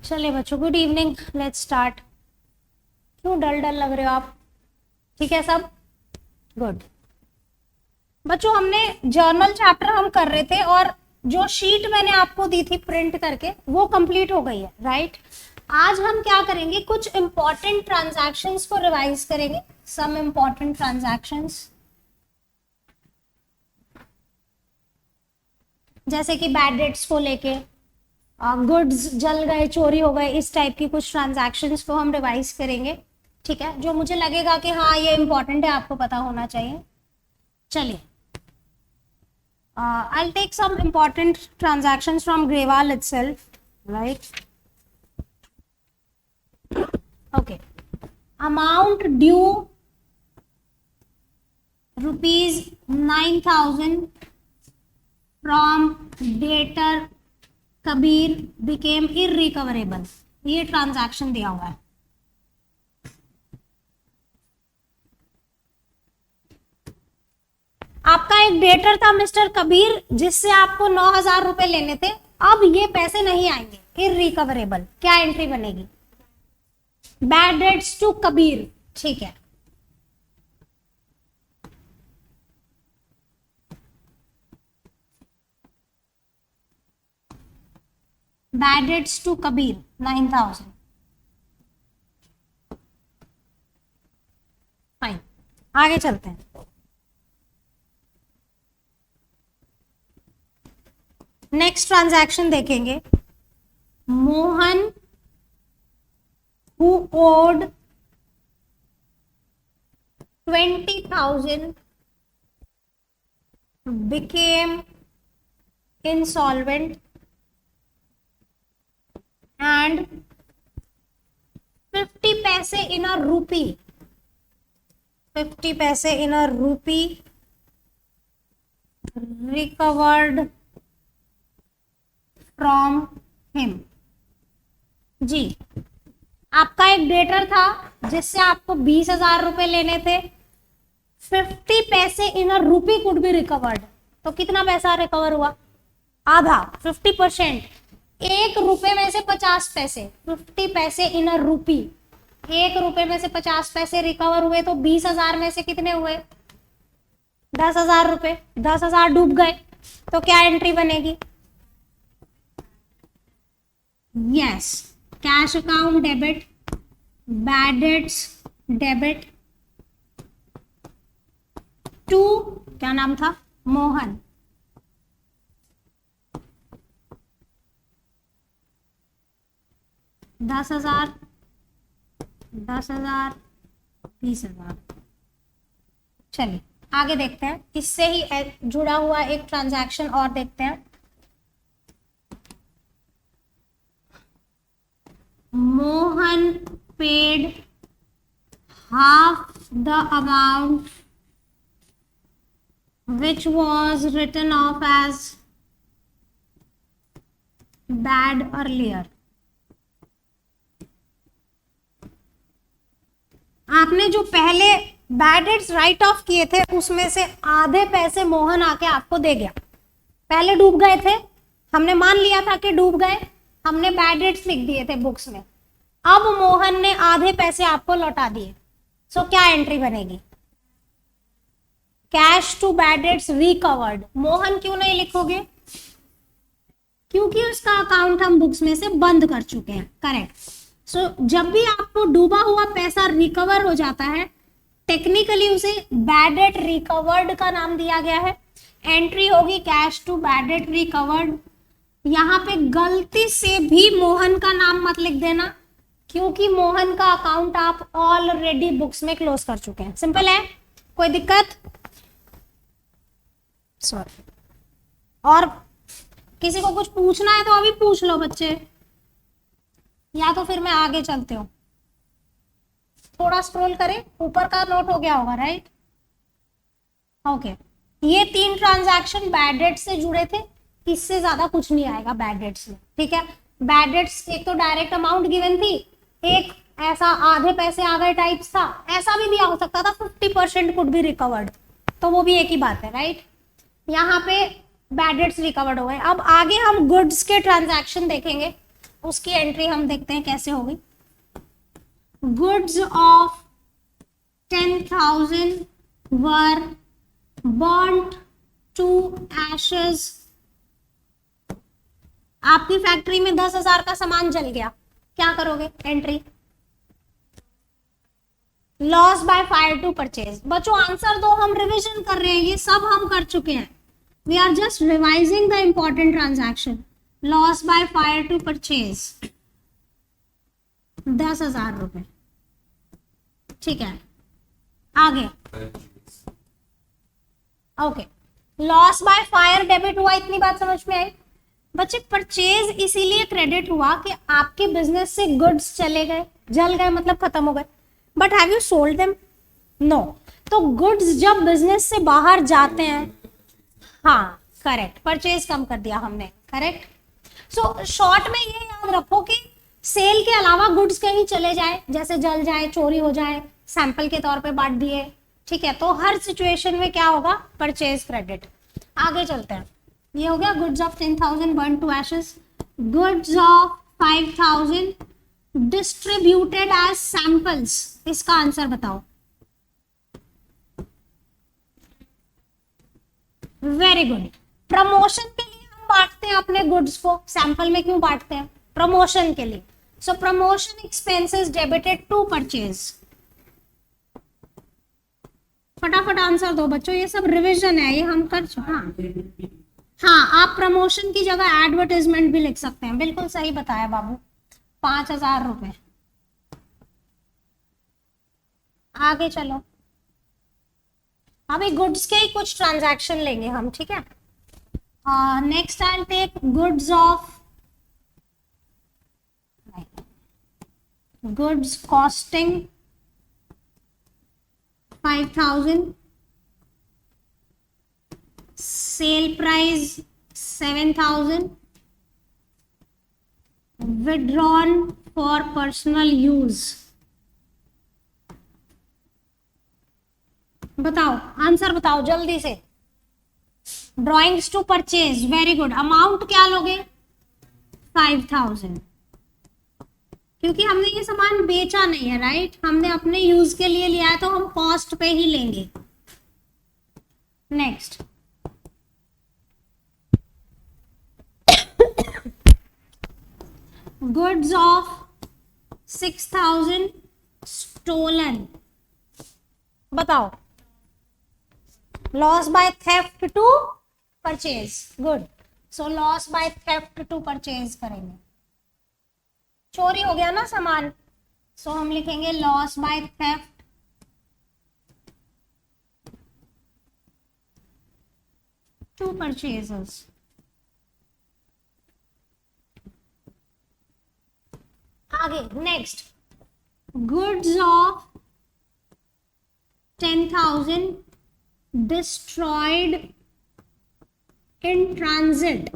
चलिए बच्चों, good evening, let's start. क्यों डल डल लग रहे हो आप? ठीक है सब? गुड। बच्चों, हमने जर्नल चैप्टर हम कर रहे थे और जो शीट मैंने आपको दी थी प्रिंट करके वो कंप्लीट हो गई है, राइट? आज हम क्या करेंगे, कुछ इंपॉर्टेंट ट्रांजैक्शंस को रिवाइज करेंगे। सम इंपॉर्टेंट ट्रांजैक्शंस जैसे कि बैड डेट्स को लेके, गुड्स जल गए, चोरी हो गए, इस टाइप की कुछ ट्रांजैक्शंस को हम रिवाइज करेंगे। ठीक है, जो मुझे लगेगा कि हाँ ये इंपॉर्टेंट है, आपको पता होना चाहिए। चलिए, I'll take some important transactions from Grewal itself, right? Okay. Amount due ₹9,000 from debtor Kabir became irrecoverable. ये ट्रांजैक्शन दिया हुआ है। आपका एक डेटर था मिस्टर कबीर, जिससे आपको 9,000 रुपए लेने थे। अब ये पैसे नहीं आएंगे, इररिकवरेबल। क्या एंट्री बनेगी? Bad debts to Kabir. ठीक है, bad debts to Kabir 9,000। Fine, आगे चलते हैं। नेक्स्ट ट्रांजैक्शन देखेंगे। Mohan who owed 20,000 became insolvent and 50 पैसे in a rupee, 50 पैसे in a rupee recovered from him। जी, आपका एक डेटर था जिससे आपको 20,000 रुपए लेने थे। 50 पैसे इन अ रूपी कुड बी रिकवर्ड। तो कितना पैसा रिकवर हुआ? आधा, 50%। 1 रुपए में से 50 पैसे, 50 पैसे इन अ रूपी। 1 रुपए में से 50 पैसे रिकवर हुए, तो 20,000 में से कितने हुए? 10,000 रुपए। 10,000 डूब गए, तो क्या एंट्री बनेगी? Yes, cash account debit, bad debts debit to, क्या नाम था? मोहन। दस हजार, 20,000। चलिए आगे देखते हैं, इससे ही जुड़ा हुआ एक ट्रांजैक्शन और देखते हैं। Mohan paid half the amount which was written off as bad earlier। आपने जो पहले बैड डेट्स राइट ऑफ किए थे उसमें से आधे पैसे मोहन आके आपको दे गया। पहले डूब गए थे, हमने मान लिया था कि डूब गए, हमने बैड डेट्स लिख दिए थे बुक्स में। अब मोहन ने आधे पैसे आपको लौटा दिए, सो क्या एंट्री बनेगी? Cash to bad debts recovered. Mohan क्यों नहीं लिखोगे? क्योंकि उसका अकाउंट हम बुक्स में से बंद कर चुके हैं। करेक्ट। सो जब भी आपको डूबा हुआ पैसा रिकवर हो जाता है, टेक्निकली उसे बैड डेट रिकवर्ड का नाम दिया गया है। एंट्री होगी cash to bad debt recovered. यहाँ पे गलती से भी मोहन का नाम मत लिख देना, क्योंकि मोहन का अकाउंट आप ऑलरेडी बुक्स में क्लोज कर चुके हैं। सिंपल है, कोई दिक्कत? सॉरी। और किसी को कुछ पूछना है तो अभी पूछ लो बच्चे, या तो फिर मैं आगे चलती हूँ। थोड़ा स्क्रॉल करें, ऊपर का नोट हो गया होगा, राइट? ओके, ये 3 ट्रांजैक्शन बैड डेट से जुड़े थे, इससे ज्यादा कुछ नहीं आएगा बैड डेट्स में। ठीक है, बैड डेट्स एक तो डायरेक्ट अमाउंट गिवन थी, एक ऐसा आधे पैसे आ गए टाइप्स था, ऐसा भी दिया हो सकता था 50% कुड बी रिकवर्ड, तो वो भी एक ही बात है, राइट? यहाँ पे बैड डेट्स रिकवर्ड हो गए। अब आगे हम गुड्स के ट्रांजैक्शन देखेंगे। उसकी एंट्री हम देखते हैं कैसे होगी। Goods of 10,000 were burned to ashes. आपकी फैक्ट्री में 10,000 का सामान जल गया, क्या करोगे? Entry loss by fire to purchase. बच्चों आंसर दो, हम रिवीजन कर रहे हैं, ये सब हम कर चुके हैं। We are just revising the important transaction. Loss by fire to purchase 10,000 रुपए, ठीक है। आगे okay, loss by fire debit हुआ, इतनी बात समझ में आई? बच्चे परचेज इसीलिए क्रेडिट हुआ कि आपके बिजनेस से गुड्स चले गए, जल गए मतलब खत्म हो गए, but have you sold them? No. तो गुड्स जब बिजनेस से बाहर जाते हैं, हाँ करेक्ट, परचेज कम कर दिया हमने, करेक्ट। सो शॉर्ट में ये याद रखो कि सेल के अलावा गुड्स कहीं चले जाए, जैसे जल जाए, चोरी हो जाए, सैंपल के तौर पे बांट दिए, ठीक है, तो हर सिचुएशन में क्या होगा? Purchase credit. आगे चलते हैं, ये हो गया goods of 10,000 burn to ashes. Goods of 5,000 distributed as samples, इसका आंसर बताओ। Very good. प्रमोशन के लिए हम बांटते हैं अपने गुड्स को, सैंपल में क्यों बांटते हैं? प्रमोशन के लिए। So promotion expenses debited to purchase. फटाफट आंसर दो बच्चों, ये सब रिवीजन है, ये हम कर चुके हैं। हाँ, आप प्रमोशन की जगह एडवर्टाइजमेंट भी लिख सकते हैं, बिल्कुल सही बताया बाबू। 5,000 रुपए। आगे चलो, अभी गुड्स के ही कुछ ट्रांजैक्शन लेंगे हम, ठीक है। Next I take goods of goods costing 5,000, sale price 7,000, withdrawn for personal use। बताओ आंसर, बताओ जल्दी से। Drawings to purchase, very good. Amount क्या लोगे? 5,000, क्योंकि हमने ये सामान बेचा नहीं है, राइट, हमने अपने यूज के लिए लिया है, तो हम कॉस्ट पे ही लेंगे। Next, goods of 6,000 stolen. बताओ, loss by theft to purchase, good. So loss by theft to purchase करेंगे, चोरी हो गया ना सामान, सो हम लिखेंगे loss by theft to purchases. आगे next, goods of 10,000 destroyed in transit.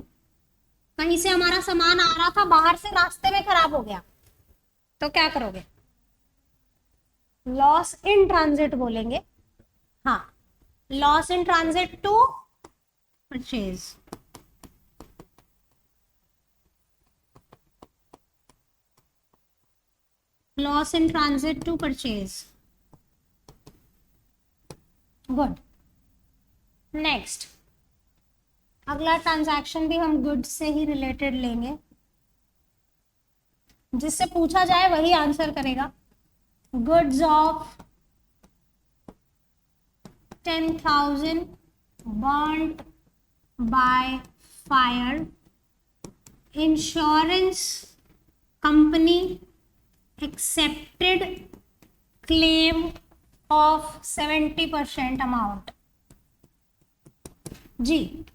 कहीं से हमारा सामान आ रहा था, बाहर से रास्ते में खराब हो गया, तो क्या करोगे? लॉस इन ट्रांजिट बोलेंगे। हाँ, loss in transit to purchase. Loss in transit to purchase, good. Next, अगला ट्रांजैक्शन भी हम गुड्स से ही रिलेटेड लेंगे, जिससे पूछा जाए वही आंसर करेगा। Goods of 10,000 burned by fire, insurance company accepted claim of 70% amount. जी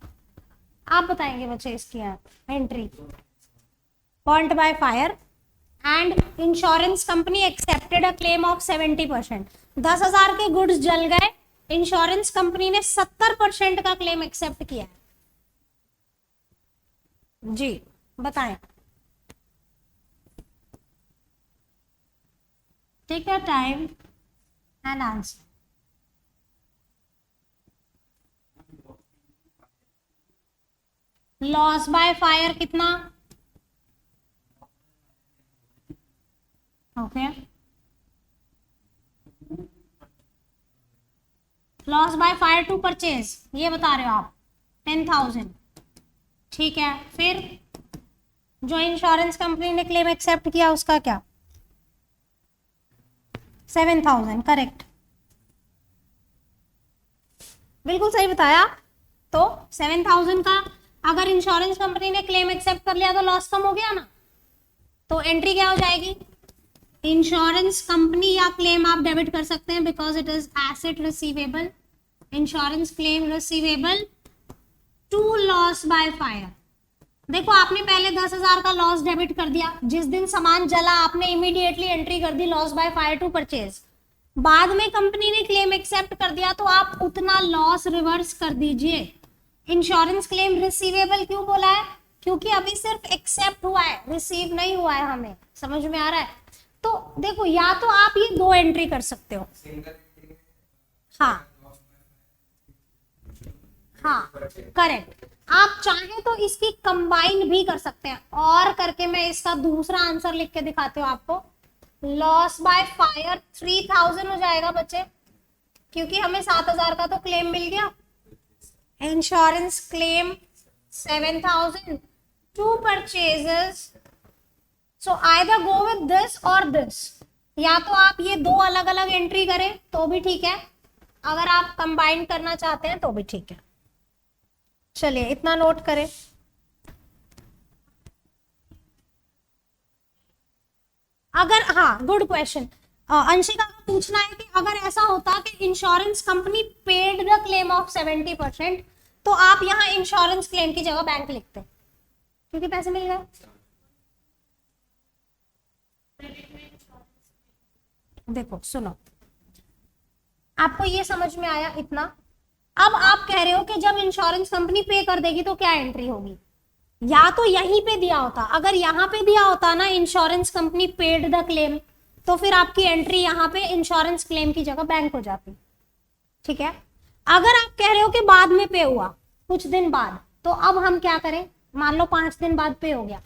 आप बताएंगे बच्चे इसकी एंट्री। Burned by fire and insurance company accepted a claim of 70%। 10,000 के गुड्स जल गए, इंश्योरेंस कंपनी ने 70% का क्लेम एक्सेप्ट किया है। जी बताएं। Take your time and answer. Loss by fire कितना? Okay, loss by fire to purchase ये बता रहे हो आप 10,000, ठीक है। फिर जो इंश्योरेंस कंपनी ने क्लेम एक्सेप्ट किया उसका क्या, 7,000, करेक्ट, बिल्कुल सही बताया। तो 7,000 का अगर इंश्योरेंस कंपनी ने क्लेम एक्सेप्ट कर लिया तो लॉस कम हो गया ना, तो एंट्री क्या हो जाएगी, इंश्योरेंस कंपनी या क्लेम आप डेबिट कर सकते हैं because it is asset receivable, insurance claim receivable to loss by fire. देखो आपने पहले 10,000 का लॉस डेबिट कर दिया, जिस दिन सामान जला आपने इमीडिएटली एंट्री कर दी loss by fire to purchase, बाद में कंपनी ने क्लेम एक्सेप्ट कर दिया तो आप उतना लॉस रिवर्स कर दीजिए। इंश्योरेंस क्लेम रिसीवेबल क्यों बोला है, क्योंकि अभी सिर्फ एक्सेप्ट हुआ है, रिसीव नहीं हुआ है, हमें समझ में आ रहा है। तो देखो या तो आप ये दो एंट्री कर सकते हो, हाँ हाँ करेक्ट, आप चाहें तो इसकी कंबाइन भी कर सकते हैं, और करके मैं इसका दूसरा आंसर लिख के दिखाती हूँ आपको। लॉस बाय फायर 3,000 हो जाएगा बच्चे, क्योंकि हमें 7,000 का तो क्लेम मिल गया, insurance claim 7,000 to purchases, so either go with this or this, या तो आप ये दो अलग अलग एंट्री करें तो भी ठीक है, अगर आप कंबाइन करना चाहते हैं तो भी ठीक है। चलिए इतना नोट करें। अगर, हाँ गुड क्वेश्चन, अंशिका का पूछना है कि अगर ऐसा होता कि insurance company paid the claim of 70%, तो आप यहाँ इंश्योरेंस क्लेम की जगह बैंक लिखते क्योंकि पैसे मिल गए। देखो सुनो, आपको ये समझ में आया इतना। अब आप कह रहे हो कि जब इंश्योरेंस कंपनी पे कर देगी तो क्या एंट्री होगी, या तो यहीं पे दिया होता, अगर यहाँ पे दिया होता ना insurance company paid the claim, तो फिर आपकी एंट्री यहाँ पे इंश्योरेंस क्लेम की जगह बैंक हो जाती, ठीक है। अगर आप कह रहे हो कि बाद में पे हुआ कुछ दिन बाद, तो अब हम क्या करें, मान लो 5 दिन बाद पे हो गया,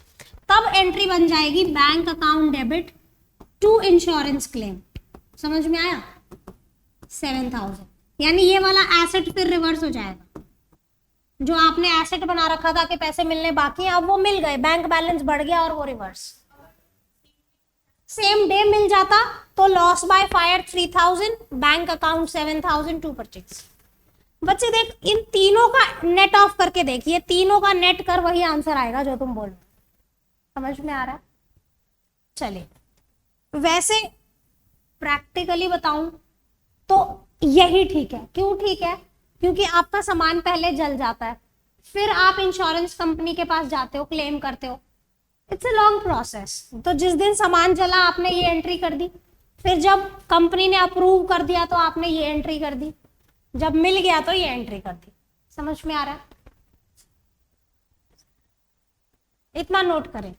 तब एंट्री बन जाएगी bank account debit to insurance claim, समझ में आया, 7,000, यानी ये वाला एसेट फिर रिवर्स हो जाएगा, जो आपने एसेट बना रखा था कि पैसे मिलने बाकी हैं अब वो मिल गए, बैंक बैलेंस बढ़ गया और वो रिवर्स, सेम डे मिल जाता तो loss by fire 3,000, bank account 7,000 to purchase. बच्चे देख इन तीनों का नेट ऑफ करके देखिए, तीनों का नेट कर वही आंसर आएगा जो तुम बोल रहे हो, समझ में आ रहा है। चलिए वैसे प्रैक्टिकली बताऊं तो यही ठीक है, क्यों ठीक है, क्योंकि आपका सामान पहले जल जाता है, फिर आप इंश्योरेंस कंपनी के पास जाते हो, क्लेम करते हो, इट्स अ लॉन्ग प्रोसेस। तो जिस दिन सामान जला आपने ये एंट्री कर दी, फिर जब कंपनी ने अप्रूव कर दिया तो आपने ये एंट्री कर दी, जब मिल गया तो ये एंट्री कर दी, समझ में आ रहा है, इतना नोट करें।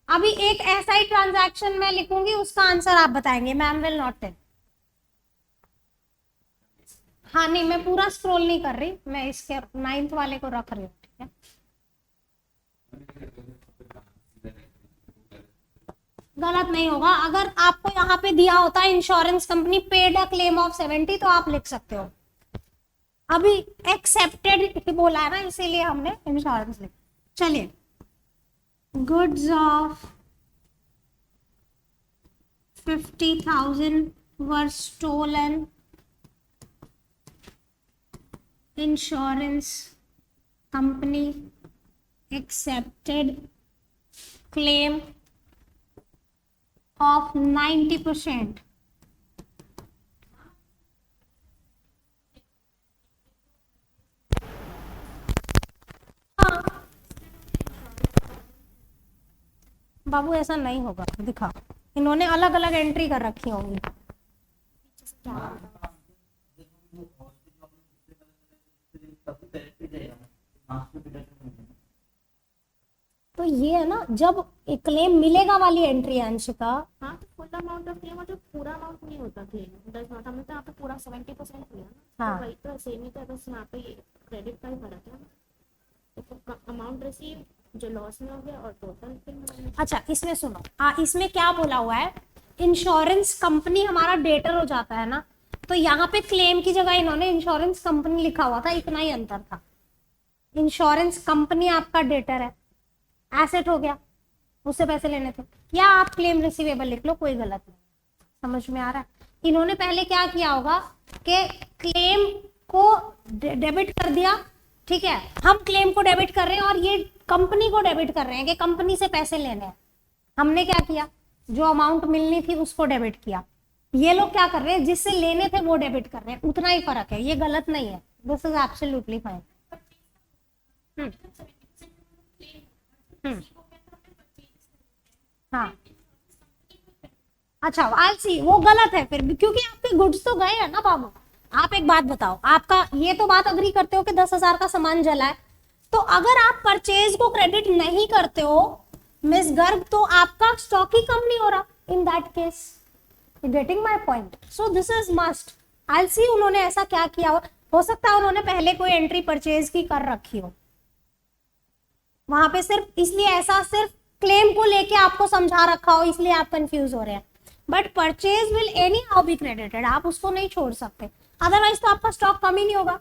अभी एक ऐसा ही ट्रांजैक्शन मैं लिखूंगी, उसका आंसर आप बताएंगे, मैम विल नॉट टेल। हाँ नहीं मैं पूरा स्क्रॉल नहीं कर रही, मैं इसके 9th वाले को रख रही हूँ, ठीक है। गलत नहीं होगा, अगर आपको यहाँ पे दिया होता insurance company paid a claim of 70 तो आप लिख सकते हो, अभी एक्सेप्टेड बोला है ना इसीलिए हमने इंश्योरेंस लिखा। चलिए goods of 50,000 were stolen, insurance company accepted claim of 90%, बाबू ऐसा नहीं होगा, दिखा इन्होंने अलग अलग एंट्री कर रखी होंगी। तो ये है ना जब क्लेम मिलेगा वाली एंट्री है अंशिका। हाँ तो फुल अमाउंट ऑफ क्लेम मतलब पूरा अमाउंट नहीं होता क्लेम डज नॉट, हमने तो यहाँ पे पूरा 70% लिया ना, हाँ। तो वही तो सेम ही था, बस यहाँ पे क्रेडिट का ही फर्क है, तो अमाउंट रिसीव जो लॉस में हो गया और टोटल फिर अच्छा इसमें सुनो, हाँ इसमें क्या बोला हुआ है, इंश्योरेंस कंपनी हमारा डेटर हो जाता है ना, तो यहाँ पे क्लेम की जगह इन्होंने इंश्योरेंस कंपनी लिखा हुआ था, इतना ही अंतर था। इंश्योरेंस कंपनी आपका डेटर है, एसेट हो गया, उससे पैसे लेने थे, या आप क्लेम रिसीवेबल लिख लो, कोई गलत नहीं। समझ में आ रहा है। इन्होंने पहले क्या किया होगा कि क्लेम को डेबिट कर दिया, ठीक है, हम क्लेम को डेबिट कर रहे हैं और ये कंपनी को डेबिट कर रहे हैं कि कंपनी से पैसे लेने हैं। हमने क्या किया, जो अमाउंट मिलनी थी उसको डेबिट किया। ये लोग क्या कर रहे हैं, जिससे लेने थे वो डेबिट कर रहे हैं, उतना ही फर्क है, ये गलत नहीं है, दिस इज एब्सोल्युटली फाइन। हाँ अच्छा आई सी, वो गलत है फिर भी, क्योंकि आपके गुड्स तो गए हैं ना बाबू। आप एक बात बताओ, आपका ये तो बात अग्री करते हो कि 10,000 का सामान जला है, तो अगर आप परचेज को क्रेडिट नहीं करते हो मिस गर्ग, तो आपका स्टॉक ही कम नहीं हो रहा in that case. Getting my point? So this is must. I see उन्होंने ऐसा क्या किया हो सकता है उन्होंने पहले कोई एंट्री परचेज की कर रखी हो वहां पे, सिर्फ इसलिए ऐसा सिर्फ क्लेम को लेके आपको समझा रखा हो, इसलिए आप कंफ्यूज हो रहे हैं। But purchase will any how be credited, आप उसको नहीं छोड़ सकते, अदरवाइज तो आपका स्टॉक कम ही नहीं होगा।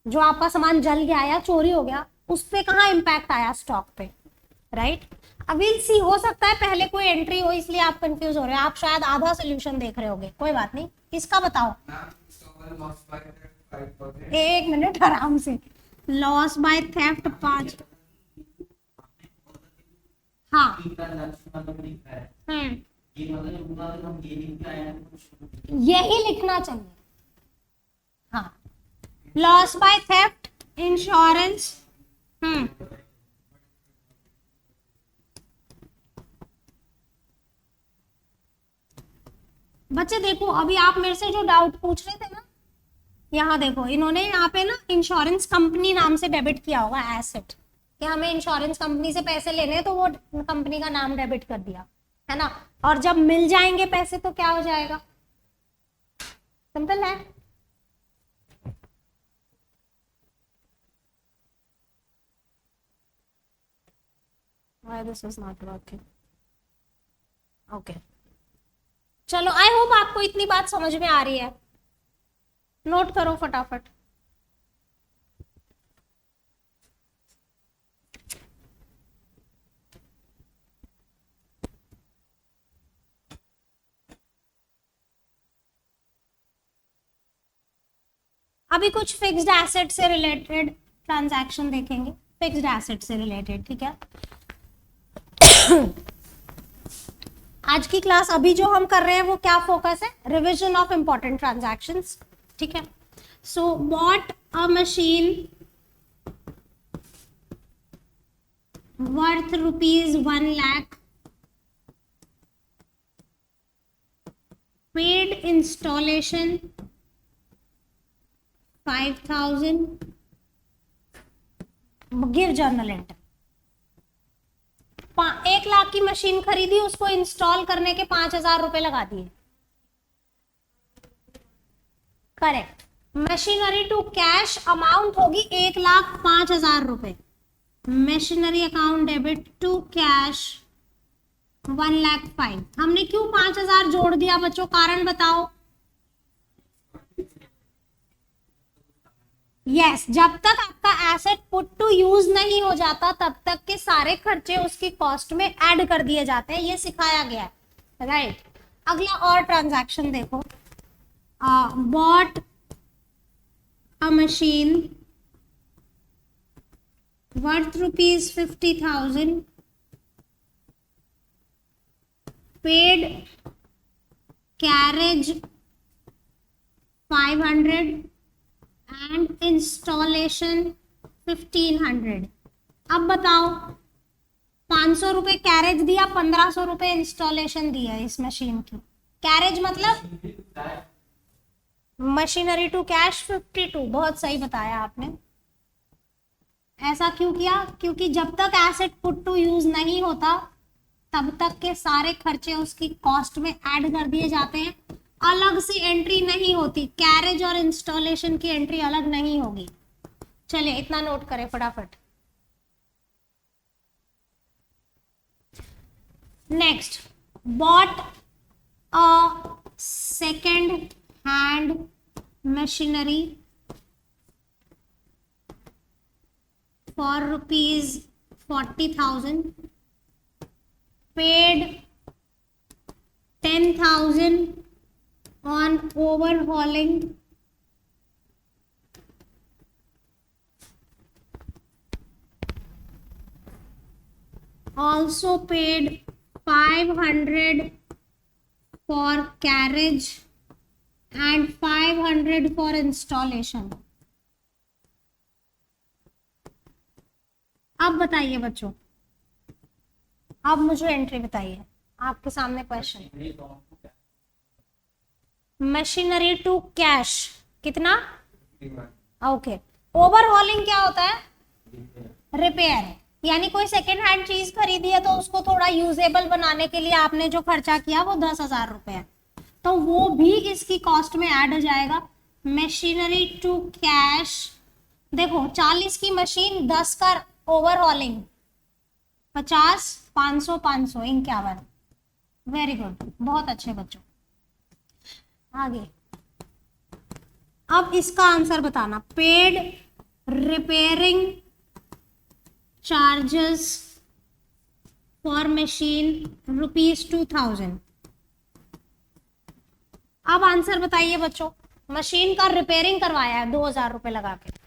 जो आपका सामान जल गया या चोरी हो गया उस पे कहाँ इम्पैक्ट आया स्टॉक पे, राइट? अभी सी हो सकता है पहले कोई एंट्री हो इसलिए आप कंफ्यूज हो रहे हैं, आप शायद आधा सोल्यूशन देख रहे होगे, कोई बात नहीं। इसका बताओ, एक मिनट आराम से। लॉस बाय थेफ्ट 5, हाँ यही लिखना चाहिए, हाँ लॉस बाय थेफ्ट इंश्योरेंस। बच्चे देखो, अभी आप मेरे से जो डाउट पूछ रहे थे ना, यहाँ देखो इन्होंने यहाँ पे ना इंश्योरेंस कंपनी नाम से डेबिट किया होगा एसेट, कि हमें इंश्योरेंस कंपनी से पैसे लेने हैं तो वो कंपनी का नाम डेबिट कर दिया है ना, और जब मिल जाएंगे पैसे तो क्या हो जाएगा, सिंपल है। Why this is not working? Okay. चलो आई होप आपको इतनी बात समझ में आ रही है, नोट करो फटाफट। अभी कुछ फिक्स्ड एसेट से रिलेटेड ट्रांजैक्शन देखेंगे, फिक्स्ड एसेट से रिलेटेड, ठीक है। आज की क्लास अभी जो हम कर रहे हैं वो क्या फोकस है, रिवीजन ऑफ इंपॉर्टेंट ट्रांजैक्शंस, ठीक है। So bought a machine worth ₹1 lakh, paid installation 5,000, give journal entry. 1 lakh की मशीन खरीदी, उसको इंस्टॉल करने के 5,000 रुपए लगा दिए, correct. Machinery to cash amount होगी 1,05,000 रुपए, machinery account debit to cash 1,05,000। हमने क्यों 5,000 जोड़ दिया बच्चों, कारण बताओ। यस जब तक आपका एसेट पुट टू यूज नहीं हो जाता तब तक के सारे खर्चे उसकी कॉस्ट में ऐड कर दिए जाते हैं, ये सिखाया गया है, राइट। अगला और ट्रांजैक्शन देखो, bot a machine worth ₹50,000, paid carriage 500 and installation 1,500। अब बताओ 500 रुपए कैरेज दिया, 1,500 रुपए इंस्टॉलेशन दिया इस मशीन की। कैरेज मतलब मशीनरी टू कैश 52, बहुत सही बताया आपने। ऐसा क्यों किया, क्योंकि जब तक एसेट पुट टू यूज नहीं होता तब तक के सारे खर्चे उसकी कॉस्ट में ऐड कर दिए जाते हैं, अलग से एंट्री नहीं होती, कैरेज और इंस्टॉलेशन की एंट्री अलग नहीं होगी। चलिए इतना नोट करें फटाफट। Next, bought a second hand machinery for ₹40,000, paid 10,000 on overhauling, also paid 500 for carriage and 500 for installation. अब बताइए बच्चों, अब मुझे एंट्री बताइए, आपके सामने क्वेश्चन। मशीनरी टू कैश कितना? ओके। ओवरहॉलिंग क्या होता है? रिपेयर। यानी कोई सेकेंड हैंड चीज खरीदी है तो उसको थोड़ा यूजेबल बनाने के लिए आपने जो खर्चा किया वो 10,000 रुपए है, तो वो भी इसकी कॉस्ट में ऐड हो जाएगा। मशीनरी टू कैश, देखो 40 की मशीन, 10 का ओवरहॉलिंग, 50, 500, 500, 51। वेरी गुड, बहुत अच्छे बच्चों। आगे, अब इसका आंसर बताना। Paid repairing charges for machine ₹2,000। अब आंसर बताइए बच्चों, मशीन का रिपेयरिंग करवाया है 2,000 रुपए लगा के।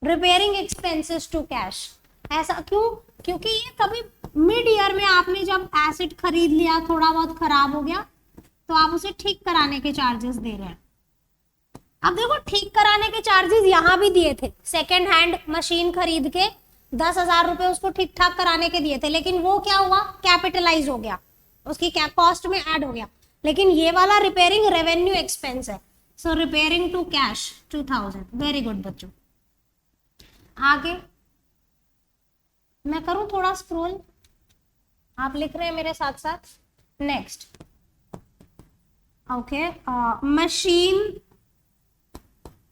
रिपेयरिंग एक्सपेंसेस टू कैश, ऐसा क्यों? क्योंकि ये कभी मिड ईयर में आपने जब एसिड खरीद लिया, थोड़ा बहुत खराब हो गया, तो आप उसे ठीक कराने के चार्जेस दे रहे हैं। अब देखो, ठीक कराने के चार्जेस यहाँ भी दिए थे, सेकेंड हैंड मशीन खरीद के 10,000 रुपए उसको ठीक ठाक कराने के दिए थे, लेकिन वो क्या हुआ? कैपिटलाइज हो गया, उसकी क्या कॉस्ट में ऐड हो गया। लेकिन ये वाला रिपेयरिंग रेवेन्यू एक्सपेंस है, so repairing to cash 2,000। Very good बच्चों। आगे मैं करूं थोड़ा स्क्रॉल, आप लिख रहे हैं मेरे साथ साथ। Next, okay, machine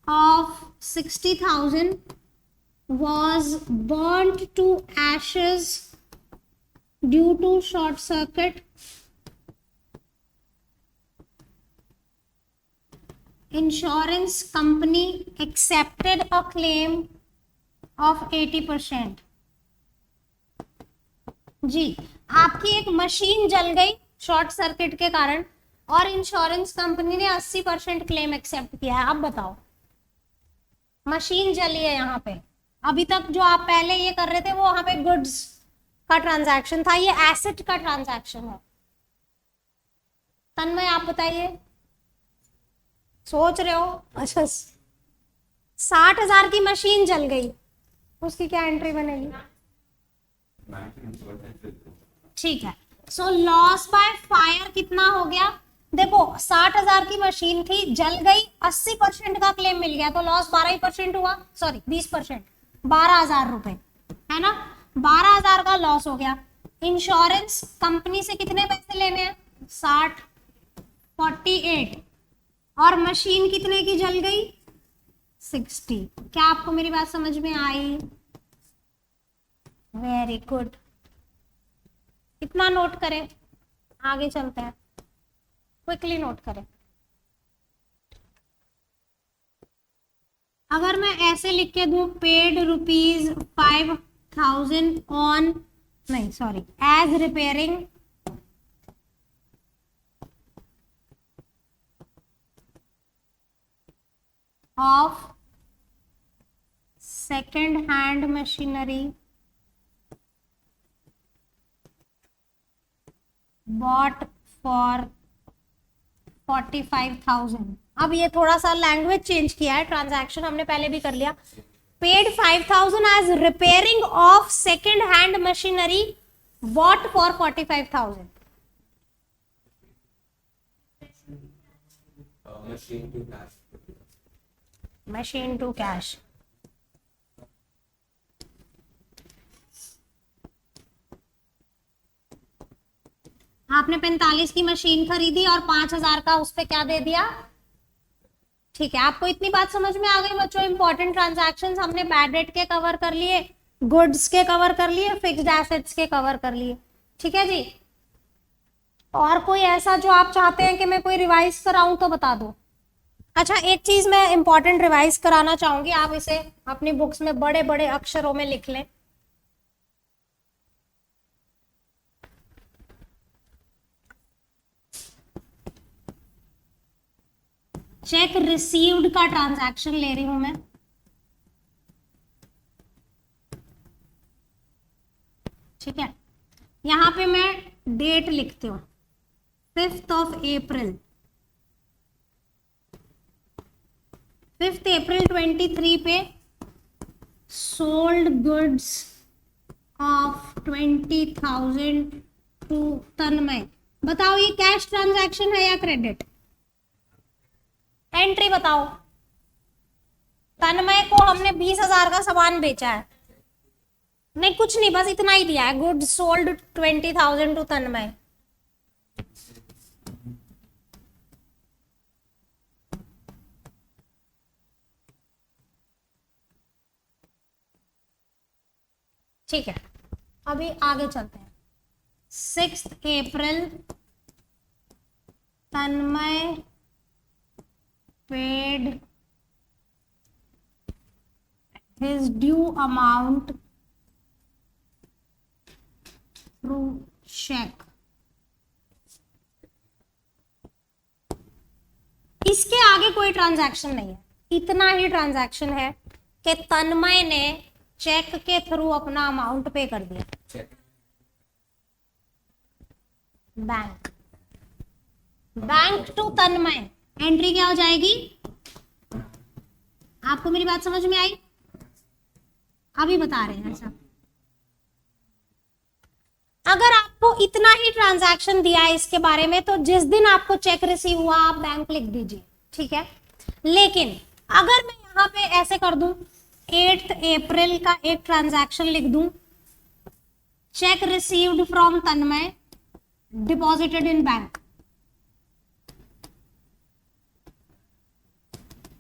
of 60,000 was burnt to ashes due to short circuit. Insurance company accepted a claim of 80%. जी, आपकी एक मशीन जल गई शॉर्ट सर्किट के कारण और इंश्योरेंस कंपनी ने 80% क्लेम एक्सेप्ट किया है। अब बताओ, मशीन जली है यहाँ पे, अभी तक जो आप पहले ये कर रहे थे वो वहां पे गुड्स का ट्रांजैक्शन था, ये एसेट का ट्रांजैक्शन है। तन्मय आप बताइए, सोच रहे हो? अच्छा, 60,000 की मशीन जल गई, उसकी क्या एंट्री बनेगी? ठीक है, सो लॉस बाय फायर कितना हो गया? देखो 60,000 की मशीन थी, जल गई, 80% का क्लेम मिल गया, तो लॉस 12% हुआ, सॉरी 20%, 12,000 रुपए है ना। 12,000 का लॉस हो गया। इंश्योरेंस कंपनी से कितने पैसे लेने हैं? 60, 48, और मशीन कितने की जल गई? 60। क्या आपको मेरी बात समझ में आई? Very good. इतना नोट करें, आगे चलते हैं, क्विकली नोट करें। अगर मैं ऐसे लिख के दूं, पेड ₹5,000 ऑन, नहीं sorry, as repairing of second hand machinery bought for 45,000। अब ये थोड़ा सा लैंग्वेज चेंज किया है, ट्रांजैक्शन हमने पहले भी कर लिया। Paid 5,000 as repairing of second hand machinery bought for 45,000। Machine to cash. आपने 45 की मशीन खरीदी और 5,000 का उस पर क्या दे दिया? ठीक है, आपको इतनी बात समझ में आ गई बच्चों? इंपॉर्टेंट ट्रांजैक्शंस हमने बैड डेट के कवर कर लिए, गुड्स के कवर कर लिए, फिक्स्ड एसेट्स के कवर कर लिए। ठीक है जी। और कोई ऐसा जो आप चाहते हैं कि मैं कोई रिवाइज कराऊं तो बता दो। अच्छा, एक चीज मैं इंपॉर्टेंट रिवाइज कराना चाहूंगी, आप इसे अपनी बुक्स में बड़े बड़े अक्षरों में लिख लें। चेक रिसीव्ड का ट्रांजैक्शन ले रही हूं मैं। ठीक है, यहां पे मैं डेट लिखती हूँ 5th of April, 5th April 23 पे सोल्ड गुड्स ऑफ 20,000 टू तन्मय। बताओ ये कैश ट्रांजैक्शन है या क्रेडिट? एंट्री बताओ। तन्मय को हमने 20,000 का सामान बेचा है। नहीं कुछ नहीं, बस इतना ही दिया है, गुड्स सोल्ड 20,000 टू तन्मय। ठीक है, अभी आगे चलते हैं। 6th April तन्मय paid his due amount through check। इसके आगे कोई ट्रांजैक्शन नहीं है, इतना ही ट्रांजैक्शन है कि तन्मय ने चेक के थ्रू अपना अमाउंट पे कर दिया। Bank, bank to Tanmay, entry क्या हो जाएगी? आपको मेरी बात समझ में आई? अभी बता रहे हैं सब। अगर आपको इतना ही ट्रांजैक्शन दिया है इसके बारे में, तो जिस दिन आपको चेक रिसीव हुआ आप बैंक लिख दीजिए। ठीक है, लेकिन अगर मैं यहां पे ऐसे कर दूं, 8th April का एक ट्रांजैक्शन लिख दूं, check received from Tanmay deposited in bank.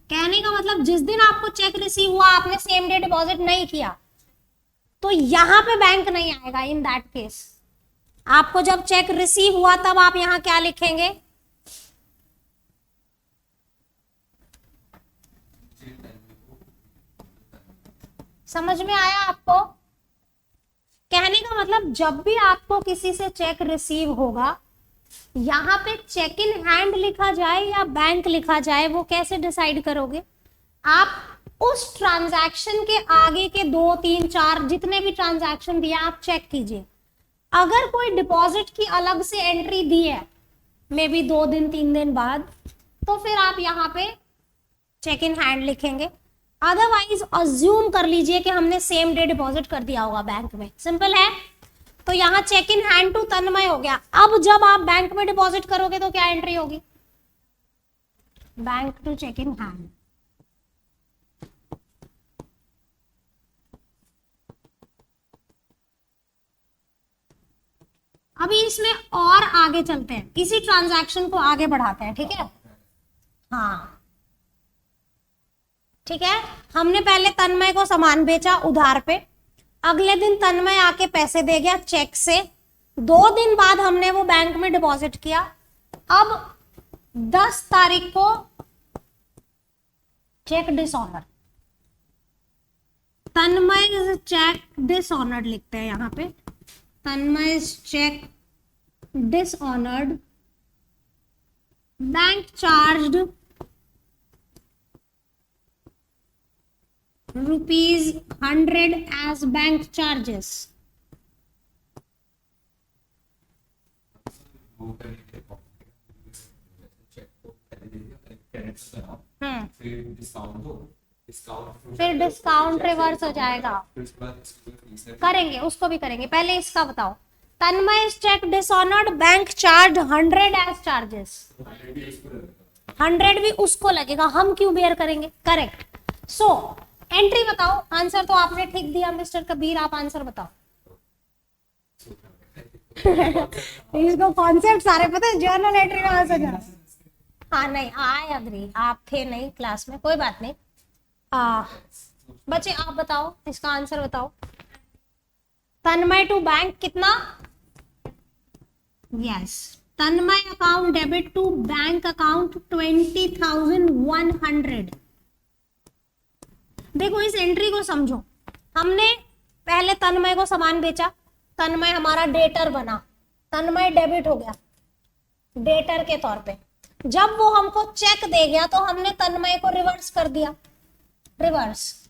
कहने का मतलब जिस दिन आपको चेक रिसीव हुआ आपने सेम डे डिपॉजिट नहीं किया तो यहां पे बैंक नहीं आएगा। इन दैट केस आपको जब चेक रिसीव हुआ तब आप यहां क्या लिखेंगे? समझ में आया आपको? कहने का मतलब जब भी आपको किसी से चेक रिसीव होगा, यहां पे चेक इन हैंड लिखा जाए या बैंक लिखा जाए, वो कैसे डिसाइड करोगे? आप उस ट्रांजैक्शन के आगे के 2, 3, 4 जितने भी ट्रांजैक्शन दिया आप चेक कीजिए। अगर कोई डिपॉजिट की अलग से एंट्री दी है मे बी 2 दिन 3 दिन बाद, तो फिर आप यहाँ पे चेक इन हैंड लिखेंगे। अदरवाइज अज्यूम कर लीजिए कि हमने सेम डे डिपॉजिट कर दिया होगा बैंक में। सिंपल है। तो यहाँ चेक इन हैंड टू तन्मय हो गया। अब जब आप बैंक में डिपॉजिट करोगे तो क्या एंट्री होगी? Bank to cheque in hand. अभी इसमें और आगे चलते हैं, इसी ट्रांजैक्शन को आगे बढ़ाते हैं। ठीक है, हाँ ठीक है। हमने पहले तन्मय को सामान बेचा उधार पे, अगले दिन तन्मय आके पैसे दे गया चेक से, 2 दिन बाद हमने वो बैंक में डिपॉजिट किया। अब 10 तारीख को cheque dishonour, Tanmay cheque dishonoured लिखते हैं यहाँ पे। Tanmay cheque dishonoured, bank charged ₹100 as bank charges। फिर डिस्काउंट रिवर्स हो जाएगा। करेंगे, उसको भी करेंगे, पहले इसका बताओ। Tanmay cheque dishonoured, bank charge 100 as charges. 100 भी उसको लगेगा, हम क्यों बेयर करेंगे? करेक्ट। सो एंट्री बताओ। आंसर तो आपने ठीक दिया मिस्टर कबीर, आप आंसर बताओ। इसको कॉन्सेप्ट सारे पता है, जर्नल एंट्री में आंसर। हाँ नहीं, आई अग्री, आप थे नहीं क्लास में, कोई बात नहीं। बच्चे आप बताओ, इसका आंसर बताओ। तन्मय टू बैंक कितना, yes, Tanmay account debit to bank account 20,100। देखो इस एंट्री को समझो, हमने पहले तन्मय को सामान बेचा, तन्मय हमारा डेटर बना, तन्मय डेबिट हो गया डेटर के तौर पे। जब वो हमको चेक दे गया तो हमने तन्मय को रिवर्स कर दिया, रिवर्स,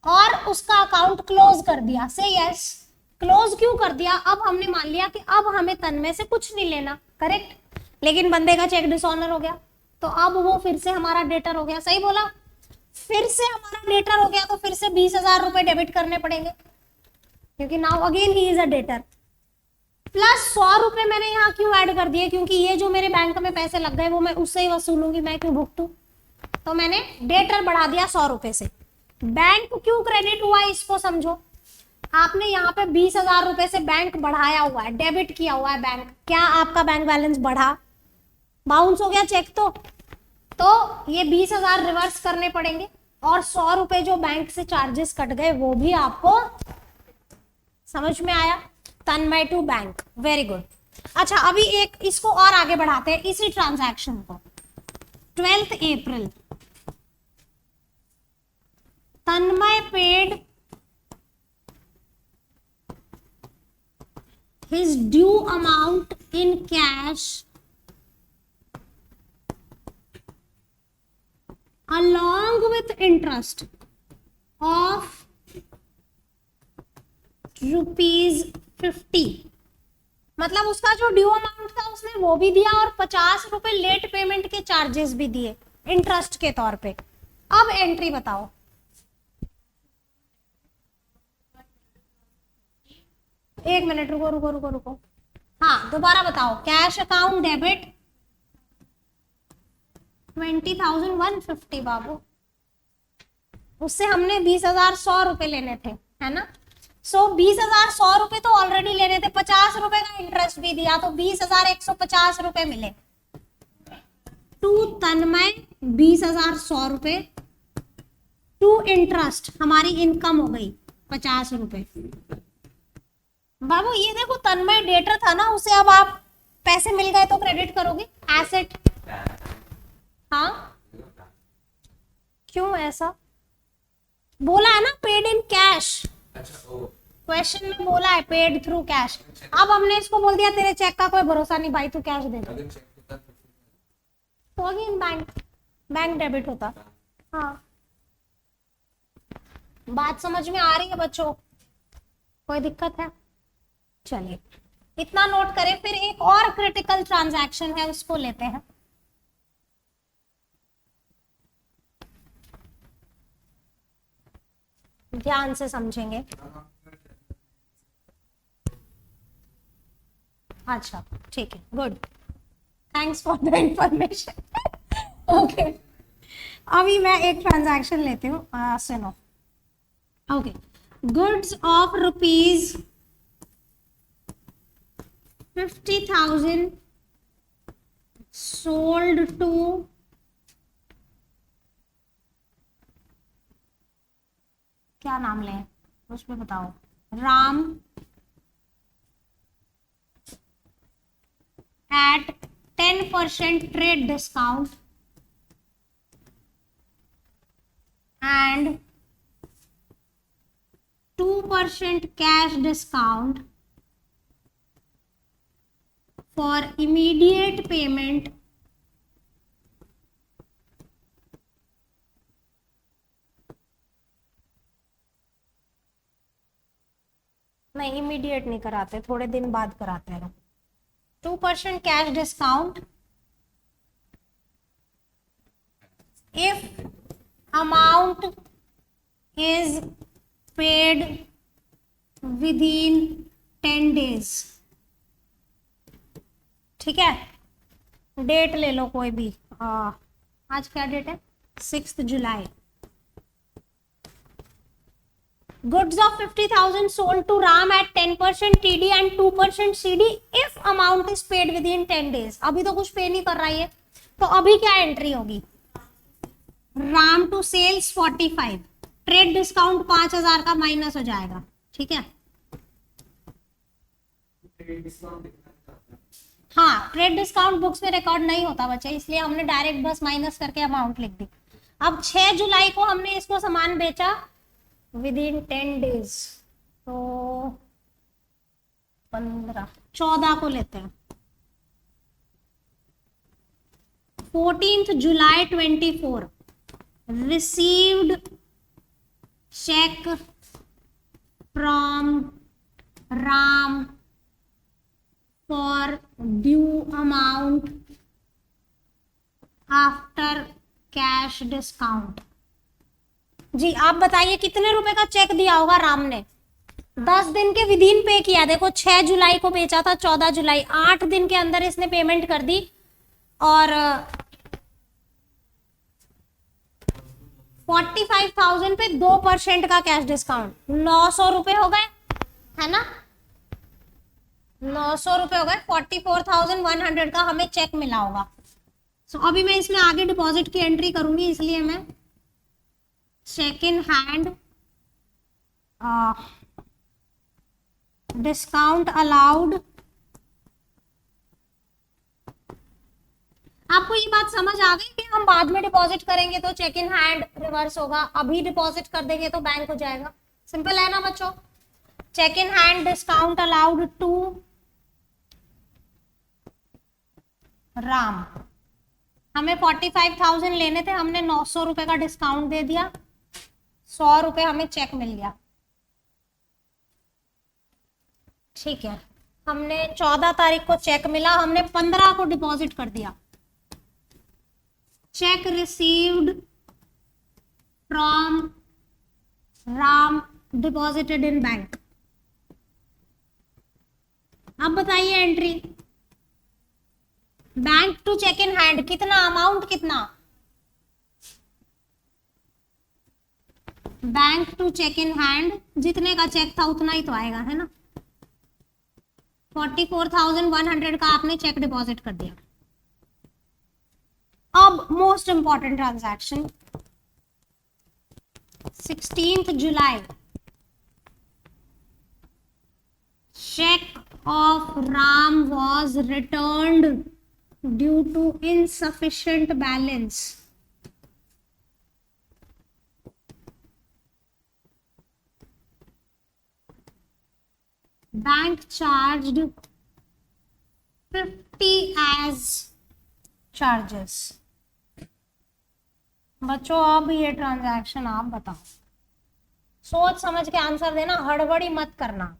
और उसका अकाउंट क्लोज कर दिया। से यस, क्लोज क्यों कर दिया, अब हमने मान लिया कि अब हमें तन्मय से कुछ नहीं लेना, करेक्ट। लेकिन बंदे का चेक डिसऑनर हो गया तो अब वो फिर से हमारा डेटर हो गया, सही बोला, फिर से हमारा डेटर हो गया तो फिर से 20,000 रुपए डेबिट करने पड़ेंगे क्योंकि now again he is a debtor. Plus 100 रुपए मैंने यहाँ क्यों ऐड कर दिए, क्योंकि ये जो मेरे बैंक में पैसे लग गए वो मैं उससे ही वसूलूंगी, मैं क्यों भुगतू, तो मैंने डेटर बढ़ा दिया 100 रुपए से। बैंक क्यों क्रेडिट हुआ इसको समझो, आपने यहाँ पे 20,000 रुपए से बैंक बढ़ाया हुआ है, डेबिट किया हुआ है बैंक, क्या आपका बैंक बैलेंस बढ़ा, बाउंस हो गया चेक तो ये 20,000 रिवर्स करने पड़ेंगे और 100 रुपए जो बैंक से चार्जेस कट गए वो भी आपको समझ में आया। तन्मय टू बैंक, वेरी गुड। अच्छा अभी एक इसको और आगे बढ़ाते हैं इसी ट्रांजैक्शन को। 12th April, Tanmay paid his due amount in cash along with interest of ₹50। मतलब उसका जो ड्यू अमाउंट था उसने वो भी दिया और 50 रुपए लेट पेमेंट के चार्जेस भी दिए इंटरेस्ट के तौर पे। अब एंट्री बताओ, एक मिनट रुको रुको रुको रुको, हाँ दोबारा बताओ। कैश अकाउंट डेबिट 20,150 बाबू, उससे हमने 20,000 100 रुपए लेने थे, है ना। सो 20,000 100 रुपए तो ऑलरेडी लेने थे, 50 रुपए का इंटरेस्ट भी दिया तो 20,150 रुपए मिले। टू तन्मय 20,000 100 रुपए, टू इंटरेस्ट हमारी इनकम हो गई 50 रुपए। बाबू ये देखो तन्मय डेटर था ना, उसे अब आप पैसे मिल गए तो क्रेडिट करोगे एसेट, हाँ क्यों ऐसा बोला है ना, पेड इन कैश, क्वेश्चन में बोला है पेड थ्रू कैश। अब हमने इसको बोल दिया तेरे चेक का कोई भरोसा नहीं भाई, तू कैश दे दे, तो अगेन बैंक डेबिट होता। हाँ बात समझ में आ रही है बच्चों, कोई दिक्कत है, चलिए इतना नोट करें। फिर एक और क्रिटिकल ट्रांजैक्शन है उसको लेते हैं। ध्यान से समझेंगे। अच्छा ठीक है, good, thanks for the information. Okay अभी मैं एक ट्रांजैक्शन लेती हूँ, सुनो। Okay, goods of ₹50,000 sold to क्या नाम लें उसमें बताओ, Ram at 10% trade discount and 2% cash discount for immediate payment नहीं, इमीडिएट नहीं कराते, थोड़े दिन बाद कराते हैं। 2% cash discount if amount is paid with in 10 days। ठीक है, डेट ले लो कोई भी, आज क्या डेट है, 6 जुलाई। Goods of 50,000 sold to Ram at 10% TD and 2% CD if amount is paid within 10 days। अभी तो कुछ पे नहीं कर रहा है, तो अभी क्या एंट्री होगी, Ram to sales 45, trade discount 5,000 का माइनस हो जाएगा, ठीक है। हाँ, ट्रेड डिस्काउंट बुक्स में रिकॉर्ड नहीं होता बच्चे, इसलिए हमने डायरेक्ट बस माइनस करके अमाउंट लिख दी। अब 6 जुलाई को हमने इसको सामान बेचा विद इन 10 डेज, तो 14 को लेते हैं। 14th July 24 received check from Ram for due amount after cash discount। जी आप बताइए कितने रुपए का चेक दिया होगा राम ने? 10 दिन के विदिन पे किया। देखो 6 जुलाई को बेचा था, 14 जुलाई, 8 दिन के अंदर इसने पेमेंट कर दी। और 45,000 पे 2% का कैश डिस्काउंट, 900 रुपए हो गए, है ना? 900 रुपए हो गए। 44,100 का हमें चेक मिला होगा। सो अभी मैं इसमें आगे डिपॉजिट की एंट्री करूंगी, इसलिए मैं cheque in hand discount allowed. आपको ये बात समझ आ गई कि हम बाद में डिपॉजिट करेंगे तो चेक इन हैंड रिवर्स होगा, अभी डिपॉजिट कर देंगे तो बैंक हो जाएगा। सिंपल है ना बच्चों? Cheque in hand discount allowed to Ram. हमें 45,000 लेने थे, हमने 900 रुपए का डिस्काउंट दे दिया, 100 रुपए हमें चेक मिल गया। ठीक है, हमने 14 तारीख को चेक मिला, हमने 15 को डिपॉजिट कर दिया। Cheque received from Ram deposited in bank. अब बताइए entry bank to cheque in hand, कितना अमाउंट, कितना? Bank to cheque in hand जितने का चेक था उतना ही तो आएगा, है ना? 44,100 का आपने चेक डिपॉजिट कर दिया। अब most important transaction 16th July, check of Ram was returned due to insufficient balance। Bank charged 50 as charges। बच्चों अब ये ट्रांजैक्शन आप बताओ, सोच समझ के आंसर देना, हड़बड़ी मत करना।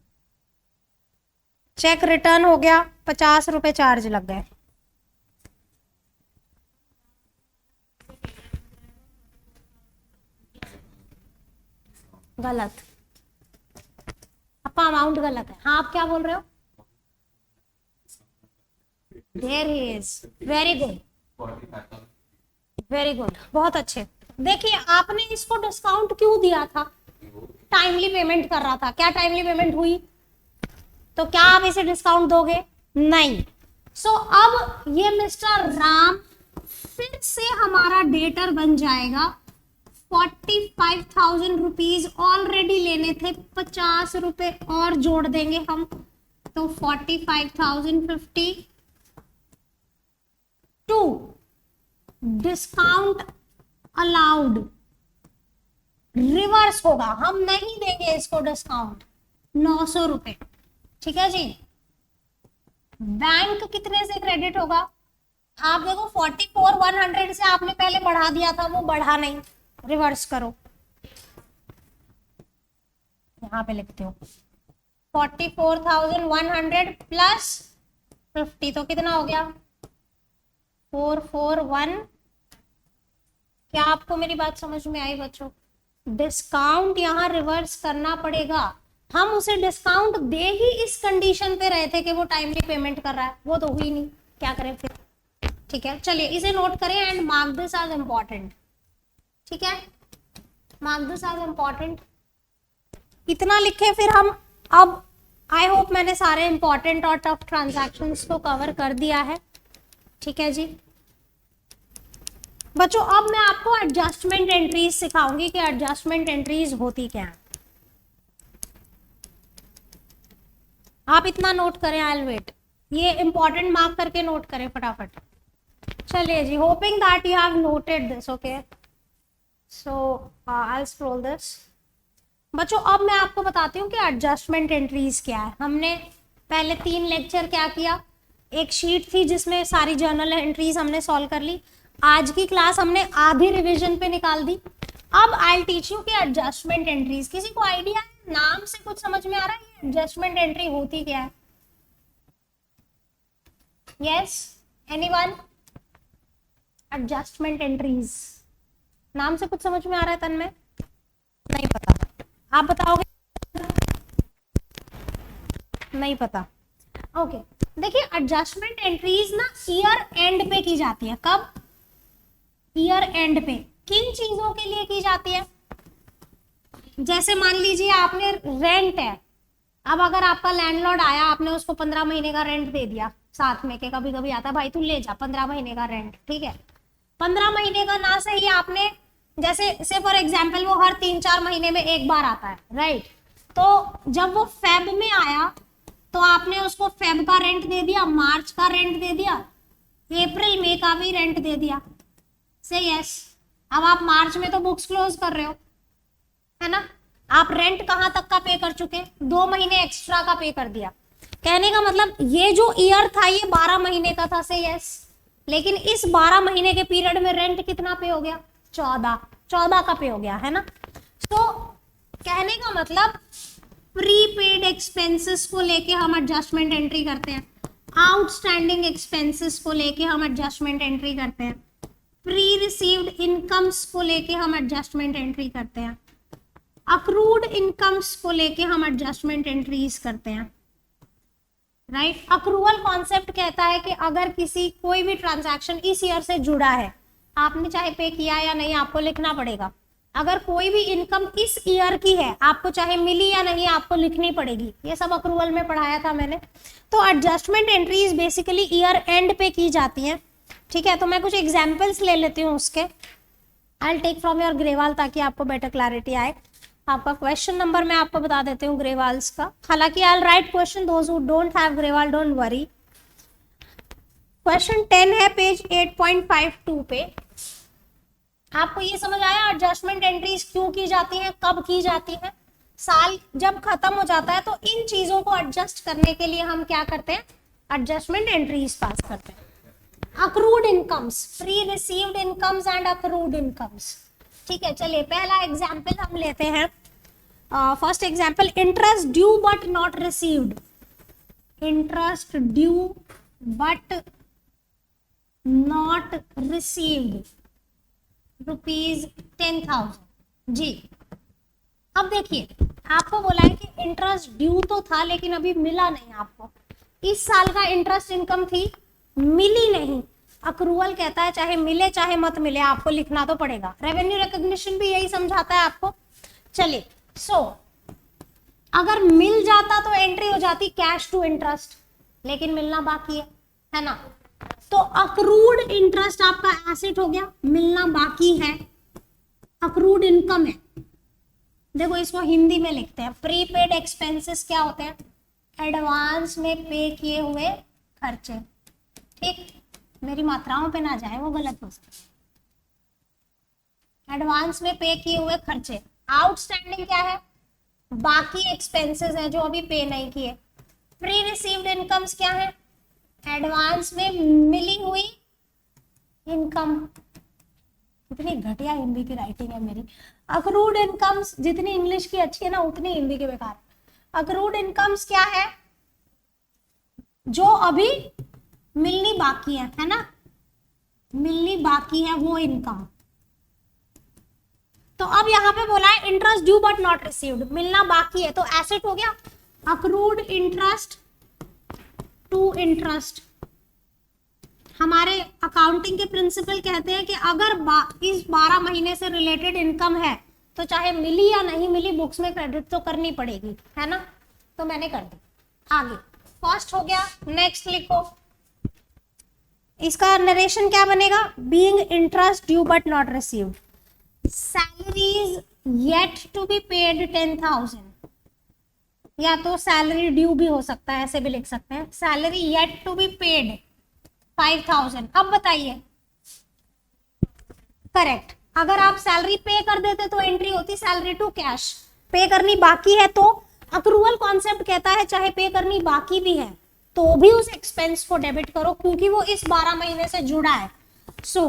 चेक रिटर्न हो गया, 50 रुपए चार्ज लग गए। गलत, आपका अमाउंट गलत है। हाँ आप क्या बोल रहे हो? There he is, very good, very good, बहुत अच्छे। देखिए आपने इसको डिस्काउंट क्यों दिया था? टाइमली पेमेंट कर रहा था। क्या टाइमली पेमेंट हुई? तो क्या आप इसे डिस्काउंट दोगे? नहीं। सो अब ये मिस्टर राम फिर से हमारा डेटर बन जाएगा। 45,000 रुपीज ऑलरेडी लेने थे, 50 रुपए और जोड़ देंगे हम, तो 45,050 टू डिस्काउंट अलाउड रिवर्स होगा, हम नहीं देंगे इसको डिस्काउंट, 900 रुपए। ठीक है जी। बैंक कितने से क्रेडिट होगा? आप देखो 44,100 से आपने पहले बढ़ा दिया था, वो बढ़ा नहीं, रिवर्स करो, यहां पे लिखते हो 44,100 प्लस 50 तो कितना हो गया? 441। क्या आपको मेरी बात समझ में आई बच्चों? डिस्काउंट यहाँ रिवर्स करना पड़ेगा। हम उसे डिस्काउंट दे ही इस कंडीशन पे रहे थे कि वो टाइमली पेमेंट कर रहा है, वो तो हुई नहीं, क्या करें फिर? ठीक है, चलिए इसे नोट करें and mark this as important. ठीक है, मार्क दिस एज इम्पोर्टेंट। इतना लिखे फिर हम। अब आई होप मैंने सारे इंपॉर्टेंट और टफ ट्रांजैक्शंस को कवर कर दिया है। ठीक है जी बच्चों, अब मैं आपको एडजस्टमेंट एंट्रीज सिखाऊंगी कि एडजस्टमेंट एंट्रीज होती क्या है। आप इतना नोट करें, आई विल वेट, ये इंपॉर्टेंट मार्क करके नोट करें फटाफट। चलिए जी, hoping that you have noted this, okay. So I scroll this. बच्चों अब मैं आपको बताती हूँ कि एडजस्टमेंट एंट्रीज क्या है। हमने पहले 3 लेक्चर क्या किया, एक शीट थी जिसमें सारी जर्नल एंट्रीज हमने सॉल्व कर ली। आज की क्लास हमने आधी रिवीजन पे निकाल दी। अब आई टीच यू कि एडजस्टमेंट एंट्रीज, किसी को आइडिया है, नाम से कुछ समझ में आ रहा है एडजस्टमेंट एंट्री होती क्या है? Yes, anyone? एडजस्टमेंट एंट्रीज नाम से कुछ समझ में आ रहा है तन्मय? नहीं पता, आप बताओगे? नहीं पता, ओके। देखिए एडजस्टमेंट एंट्रीज ना ईयर एंड पे की जाती है। कब? ईयर एंड पे। किन चीजों के लिए की जाती है? जैसे मान लीजिए आपने रेंट है, अब अगर आपका लैंडलॉर्ड आया, आपने उसको 15 महीने का रेंट दे दिया साथ में, के कभी कभी आता भाई तू ले जा 15 महीने का रेंट, ठीक है। 15 महीने का ना सही आपने, जैसे से फॉर एग्जाम्पल वो हर 3-4 महीने में एक बार आता है, राइट। तो जब वो फेब में आया तो आपने उसको फेब का रेंट दे दिया, मार्च का रेंट दे दिया, अप्रैल मई का भी रेंट दे दिया, से यस। अब आप मार्च में तो बुक्स क्लोज कर रहे हो, है ना। आप रेंट कहां तक का पे कर चुके? 2 महीने एक्स्ट्रा का पे कर दिया। कहने का मतलब ये जो ईयर था ये 12 महीने का था, से यस। लेकिन इस 12 महीने के पीरियड में रेंट कितना पे हो गया? 14 का पे हो गया, है ना। तो कहने का मतलब प्रीपेड एक्सपेंसेस को लेके हम एडजस्टमेंट एंट्री करते हैं, आउटस्टैंडिंग एक्सपेंसेस को लेके हम एडजस्टमेंट एंट्री करते हैं, प्री रिसीव्ड इनकम्स को लेके हम एडजस्टमेंट एंट्री करते हैं, अक्रूड इनकम्स को लेके हम एडजस्टमेंट एंट्रीज करते हैं, राइट। अक्रूवल कॉन्सेप्ट कहता है कि अगर किसी कोई भी ट्रांजैक्शन इस ईयर से जुड़ा है, आपने चाहे पे किया या नहीं आपको लिखना पड़ेगा। अगर कोई भी इनकम इस ईयर की है, आपको चाहे मिली या नहीं आपको लिखनी पड़ेगी। ये सब अक्रूवल में पढ़ाया था मैंने। तो adjustment entries basically year and पे की जाती हैं, ठीक है। तो मैं कुछ एग्जाम्पल्स ले लेती हूँ उसके। I will take from your Grewal ताकि आपको बेटर क्लैरिटी आए। आपका क्वेश्चन नंबर मैं आपको बता देती हूँ ग्रेवाल्स का, हालांकि I will write question, those who don't have Grewal don't worry. Question 10 है पेज 8.52 पे। आपको ये समझ आया एडजस्टमेंट एंट्रीज क्यों की जाती हैं, कब की जाती हैं? साल जब खत्म हो जाता है तो इन चीजों को एडजस्ट करने के लिए हम क्या करते हैं? एडजस्टमेंट एंट्रीज पास करते हैं। Accrued incomes, pre received incomes and accrued incomes, ठीक है। चलिए पहला एग्जाम्पल हम लेते हैं। First example, interest due but not received. Interest due but not received ₹10,000 जी। अब देखिए आपको बोला है कि इंटरेस्ट ड्यू तो था लेकिन अभी मिला नहीं आपको। इस साल का इंटरेस्ट इनकम थी, मिली नहीं। अक्रूवल कहता है चाहे मिले चाहे मत मिले आपको लिखना तो पड़ेगा। रेवेन्यू रिकॉग्निशन भी यही समझाता है आपको। चलिए अगर मिल जाता तो एंट्री हो जाती कैश टू इंटरेस्ट, लेकिन मिलना बाकी है ना। तो अक्रूड इंटरेस्ट आपका एसेट हो गया, मिलना बाकी है, अक्रूड इनकम है। देखो इसको हिंदी में लिखते हैं, प्रीपेड एक्सपेंसेस क्या होते हैं? एडवांस में पे किए हुए खर्चे, ठीक। मेरी मात्राओं पे ना जाए, वो गलत हो सकता है। एडवांस में पे किए हुए खर्चे। आउटस्टैंडिंग क्या है? बाकी एक्सपेंसेस हैं जो अभी पे नहीं किए। प्री रिसीव्ड इनकम्स क्या है? एडवांस में मिली हुई इनकम। कितनी घटिया हिंदी की राइटिंग है मेरी। अक्रूड इनकम्स, जितनी इंग्लिश की अच्छी है ना उतनी हिंदी के बेकार। अक्रूड इनकम्स क्या है? जो अभी मिलनी बाकी है ना, मिलनी बाकी है वो इनकम। तो अब यहाँ पे बोला है interest due but not received, मिलना बाकी है, तो एसेट हो गया। Accrued interest to interest. हमारे अकाउंटिंग के प्रिंसिपल कहते हैं कि अगर इस 12 महीने से रिलेटेड इनकम है तो चाहे मिली या नहीं मिली बुक्स में क्रेडिट तो करनी पड़ेगी, है ना। तो मैंने कर दी। आगे फर्स्ट हो गया, नेक्स्ट लिखो। इसका नरेशन क्या बनेगा? Being interest due but not received, salaries yet to be paid 10,000, या तो सैलरी ड्यू भी हो सकता है, ऐसे भी लिख सकते हैं, salary yet to be paid 5000। अब बताइए, करेक्ट, अगर आप सैलरी पे कर देते तो एंट्री होती सैलरी टू कैश, पे करनी बाकी है तो अक्रूवल कॉन्सेप्ट कहता है चाहे पे करनी बाकी भी है तो भी उस एक्सपेंस को डेबिट करो क्योंकि वो इस 12 महीने से जुड़ा है। सो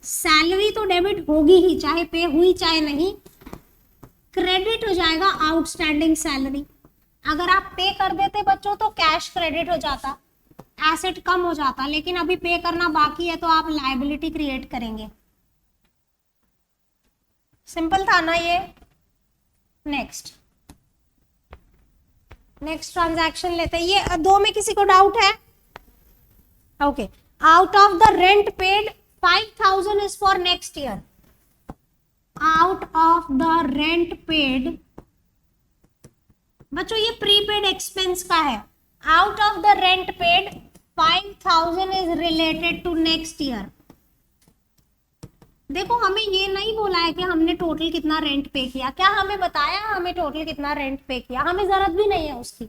सैलरी तो डेबिट होगी ही, चाहे पे हुई चाहे नहीं, क्रेडिट हो जाएगा आउटस्टैंडिंग सैलरी। अगर आप पे कर देते बच्चों तो कैश क्रेडिट हो जाता, एसेट कम हो जाता, लेकिन अभी पे करना बाकी है तो आप लायबिलिटी क्रिएट करेंगे। सिंपल था ना ये। नेक्स्ट ट्रांजैक्शन लेते हैं, ये दो में किसी को डाउट है? Okay, out of the rent paid 5000 is for next year. Out of the rent paid, बच्चों ये प्रीपेड एक्सपेंस का है। Out of the rent paid 5000 is related to next year. देखो हमें ये नहीं बोला है कि हमने टोटल कितना रेंट पे किया, क्या हमें बताया हमें टोटल कितना रेंट पे किया? हमें जरूरत भी नहीं है उसकी,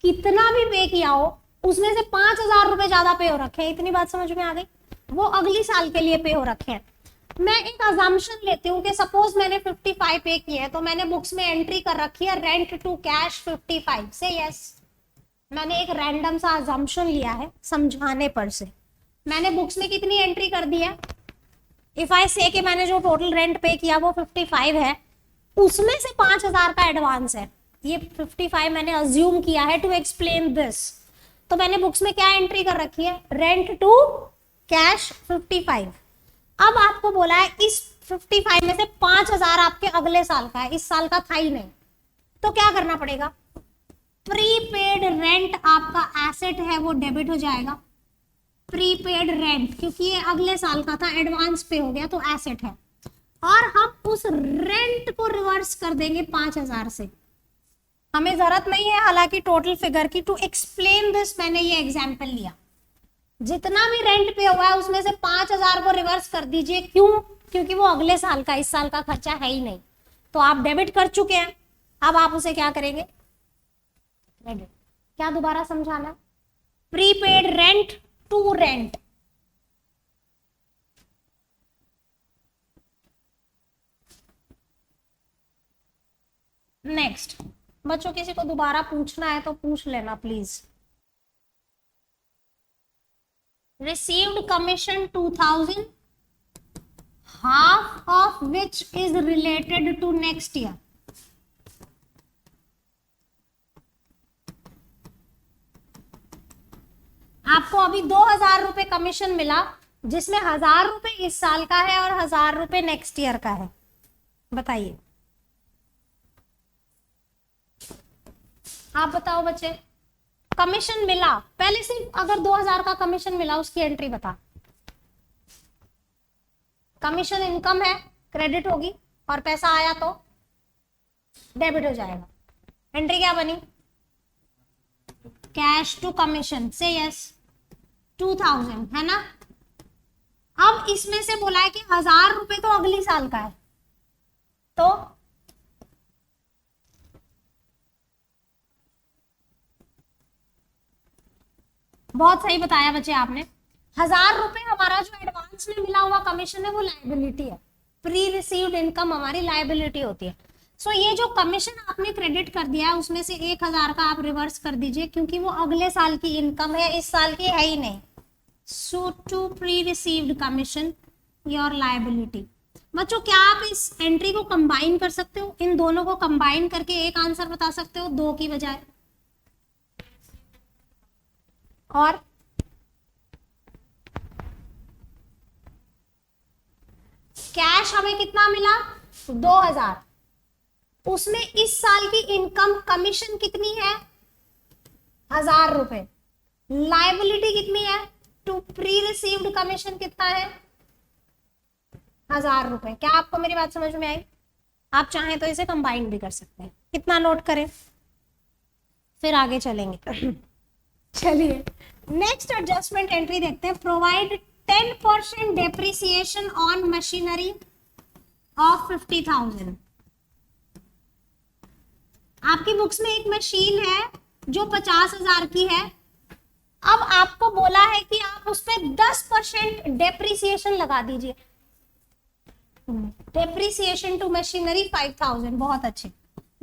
कितना भी पे किया हो उसमें से 5000 रुपए ज्यादा पे हो रखे हैं। इतनी बात समझ में आ गई? वो अगली साल के लिए पे हो रखे हैं। मैं एक अजम्पशन लेती हूँ कि सपोज मैंने 55 पे किया है तो मैंने बुक्स में एंट्री कर रखी है रेंट टू कैश 55 से। यस, मैंने एक रैंडम सा अजम्पशन लिया है समझाने पर से। मैंने बुक्स में कितनी एंट्री कर दी है? इफ आई से कि मैंने जो टोटल रेंट पे किया वो 55 है, उसमें से 5000 का एडवांस है। ये 55 मैंने अज्यूम किया है टू एक्सप्लेन दिस। तो मैंने बुक्स में क्या एंट्री कर रखी है? Rent to cash 55। अब आपको बोला है इस 55 में से 5000 आपके अगले साल का है, इस साल का था ही नहीं, तो क्या करना पड़ेगा? प्रीपेड रेंट आपका एसेट है वो डेबिट हो जाएगा। प्रीपेड रेंट क्योंकि ये अगले साल का था, एडवांस पे हो गया तो एसेट है, और हम उस रेंट को रिवर्स कर देंगे 5000 से। हमें जरूरत नहीं है हालांकि टोटल फिगर की, टू एक्सप्लेन दिस मैंने ये एग्जांपल लिया। जितना भी रेंट पे हुआ है उसमें से 5000 को रिवर्स कर दीजिए। क्यों? क्योंकि वो अगले साल का, इस साल का खर्चा है ही नहीं, तो आप डेबिट कर चुके हैं। अब आप उसे क्या करेंगे? क्रेडिट। क्या दोबारा समझाना? Prepaid rent to rent, next. बच्चों किसी को दोबारा पूछना है तो पूछ लेना please. Received commission 2000, half of which is related to next year। आपको अभी 2000 रुपए कमीशन मिला जिसमें 1000 रुपए इस साल का है और 1000 रुपए नेक्स्ट ईयर का है। बताइए, आप बताओ बच्चे। कमीशन मिला, पहले सिर्फ अगर 2000 का कमीशन मिला उसकी एंट्री बता। कमीशन इनकम है, क्रेडिट होगी, और पैसा आया तो डेबिट हो जाएगा। एंट्री क्या बनी? कैश टू कमीशन से यस 2000 है ना। अब इसमें से बोला है कि 1000 रुपए तो अगली साल का है, तो बहुत सही बताया बच्चे आपने। 1000 रुपए हमारा जो एडवांस में मिला हुआ कमीशन है वो लायबिलिटी है। प्री रिसीव्ड इनकम हमारी लायबिलिटी होती है। सो ये जो कमीशन आपने क्रेडिट कर दिया है उसमें से 1000 का आप रिवर्स कर दीजिए क्योंकि वो अगले साल की इनकम है, इस साल की है ही नहीं। So to pre received commission your liability. बच्चों क्या आप इस एंट्री को कंबाइन कर सकते हो? इन दोनों को कंबाइन करके एक आंसर बता सकते हो, दो की बजाय। और कैश हमें कितना मिला? 2000। उसमें इस साल की इनकम कमीशन कितनी है? 1000 रुपए। लायबिलिटी कितनी है? टू प्री रिसीव्ड कमीशन कितना है? 1000 रुपए। क्या आपको मेरी बात समझ में आई? आप चाहें तो इसे कंबाइन भी कर सकते हैं। कितना नोट करें, फिर आगे चलेंगे। चलिए नेक्स्ट एडजस्टमेंट एंट्री देखते हैं। Provide 10% depreciation on machinery of 50,000। आपकी बुक्स में एक मशीन है जो 50,000 की है। अब आपको बोला है कि आप उस पर 10% डेप्रिसिएशन लगा दीजिए। Depreciation to machinery 5,000। बहुत अच्छे।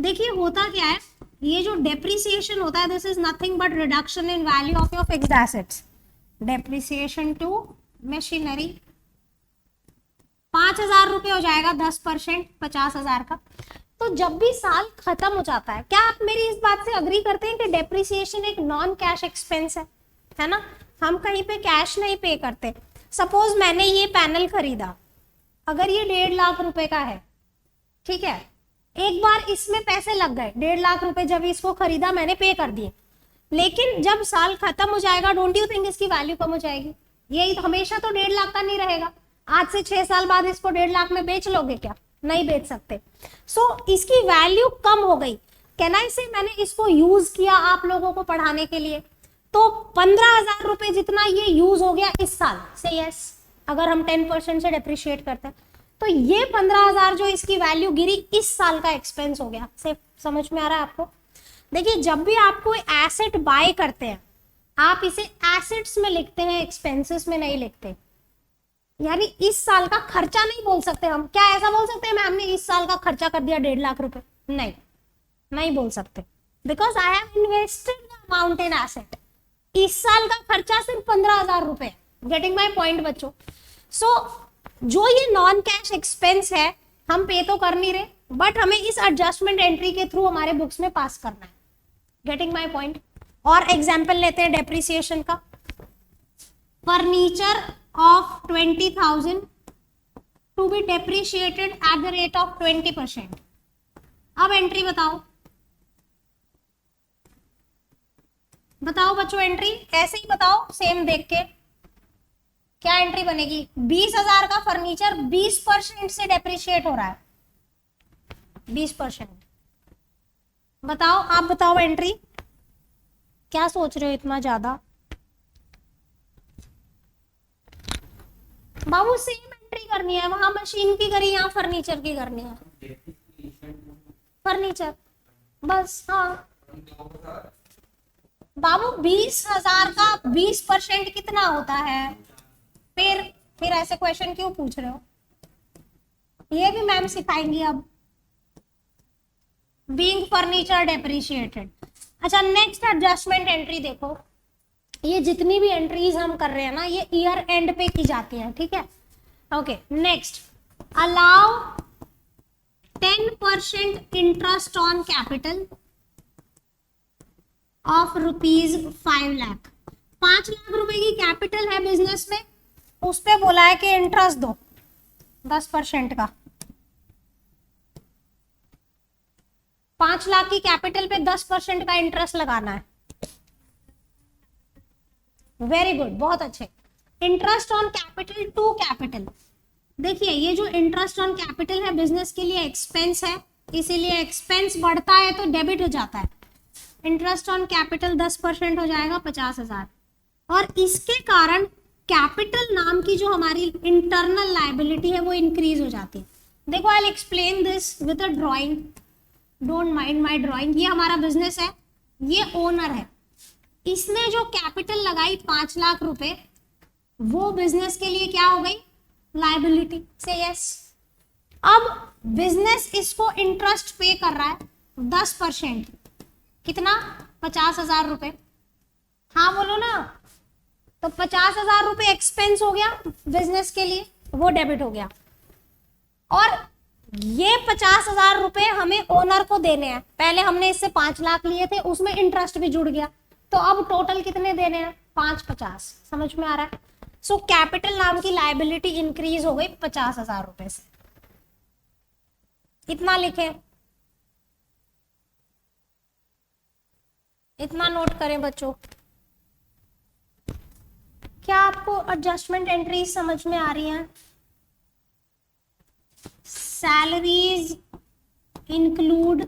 देखिए होता क्या है, ये जो डेप्रिसिएशन होता है, this is nothing but reduction in value of your fixed assets. Depreciation to machinery 5,000 रुपये हो जाएगा, 10% 50,000 का। तो जब भी साल खत्म हो जाता है, क्या आप मेरी इस बात से अग्री करते हैं कि डेप्रिसिएशन एक नॉन कैश एक्सपेंस है ना? हम कहीं पे कैश नहीं पे करते। सपोज मैंने ये पैनल खरीदा, अगर ये 1.5 लाख रुपए का है, ठीक है, एक बार इसमें पैसे लग गए 1.5 लाख रुपए, जब इसको खरीदा मैंने पे कर दिए, लेकिन जब साल खत्म हो जाएगा, डोंट यू थिंक इसकी वैल्यू कम हो जाएगी? यही तो, हमेशा तो 1.5 लाख का नहीं रहेगा। आज से 6 साल बाद इसको 1.5 लाख में बेच लोगे क्या? नहीं बेच सकते। सो इसकी वैल्यू कम हो गई। कैन आई से मैंने इसको यूज किया आप लोगों को पढ़ाने के लिए, तो 15,000 रुपए जितना ये यूज हो गया इस साल से। यस, अगर हम 10% से डेप्रिशिएट करते हैं तो ये 15,000 जो इसकी वैल्यू गिरी, इस साल का एक्सपेंस हो गया। से समझ में आ रहा है आपको? देखिए, जब भी आप कोई एसेट बाय करते हैं, आप इसे एसेट्स में लिखते हैं, एक्सपेंसेस में नहीं लिखते। यानी इस साल का खर्चा नहीं बोल सकते हम। क्या ऐसा बोल सकते हैं मैं हमने इस साल का खर्चा कर दिया 1.5 लाख रुपए? नहीं, नहीं बोल सकते, because I have invested the amount in asset. इस साल का खर्चा सिर्फ 15,000 रुपए। गेटिंग माई पॉइंट बच्चों? सो जो ये नॉन कैश एक्सपेंस है, हम पे तो कर नहीं रहे, बट हमें इस एडजस्टमेंट एंट्री के थ्रू हमारे बुक्स में पास करना है। Getting my point? और एग्जाम्पल लेते हैं डेप्रिसिएशन का। Furniture of 20,000 to be depreciated at the rate of 20%। अब एंट्री बताओ, बताओ बच्चों, एंट्री ऐसे ही बताओ, सेम देख के। क्या एंट्री बनेगी? 20,000 का फर्नीचर 20% से डेप्रिशिएट हो रहा है, 20%। बताओ, आप बताओ एंट्री। क्या सोच रहे हो इतना ज्यादा? बाबू सेम एंट्री करनी है, वहां मशीन की करी, यहाँ फर्नीचर की करनी है। फर्नीचर बस। हाँ बाबू, 20,000 का 20% कितना होता है? फिर ऐसे क्वेश्चन क्यों पूछ रहे हो? ये भी मैम सिखाएंगी अब। Being furniture depreciated. अच्छा, नेक्स्ट एडजस्टमेंट एंट्री देखो। ये जितनी भी एंट्रीज हम कर रहे हैं ना, ये ईयर एंड पे की जाती हैं, ठीक है? Okay, next, allow 10% interest on capital of ₹5 lakh. 5 lakh रुपए की कैपिटल है बिजनेस में, उस पे बोला है कि इंटरेस्ट दो 10% का। 5 लाख की कैपिटल पे 10% का इंटरेस्ट लगाना है। वेरी गुड, बहुत अच्छे। Interest on capital to capital. देखिए, ये जो इंटरेस्ट ऑन कैपिटल है बिजनेस के लिए एक्सपेंस है, इसीलिए एक्सपेंस बढ़ता है तो डेबिट हो जाता है। इंटरेस्ट ऑन कैपिटल 10% हो जाएगा, 50,000। और इसके कारण कैपिटल नाम की जो हमारी इंटरनल लायबिलिटी है वो इंक्रीज हो जाती है। देखो, I will explain this with a drawing, don't mind my drawing. ये हमारा बिजनेस है, ये ओनर है, इसने जो कैपिटल लगाई 5 लाख रुपए, वो बिजनेस के लिए क्या हो गई? लायबिलिटी। से यस। अब बिजनेस इसको इंटरेस्ट पे कर रहा है 10%। कितना? 50,000 रुपए। हाँ बोलो ना। तो 50,000 रुपए एक्सपेंस हो गया बिजनेस के लिए, वो डेबिट हो गया। और ये 50,000 रुपए हमें ओनर को देने हैं। पहले हमने इससे 5 लाख लिए थे, उसमें इंटरेस्ट भी जुड़ गया, तो अब टोटल कितने देने हैं? 5,50। समझ में आ रहा है? सो कैपिटल नाम की लायबिलिटी इंक्रीज हो गई 50,000 रुपए से। इतना लिखें, इतना नोट करें बच्चों। क्या आपको एडजस्टमेंट एंट्री समझ में आ रही हैं? Salaries include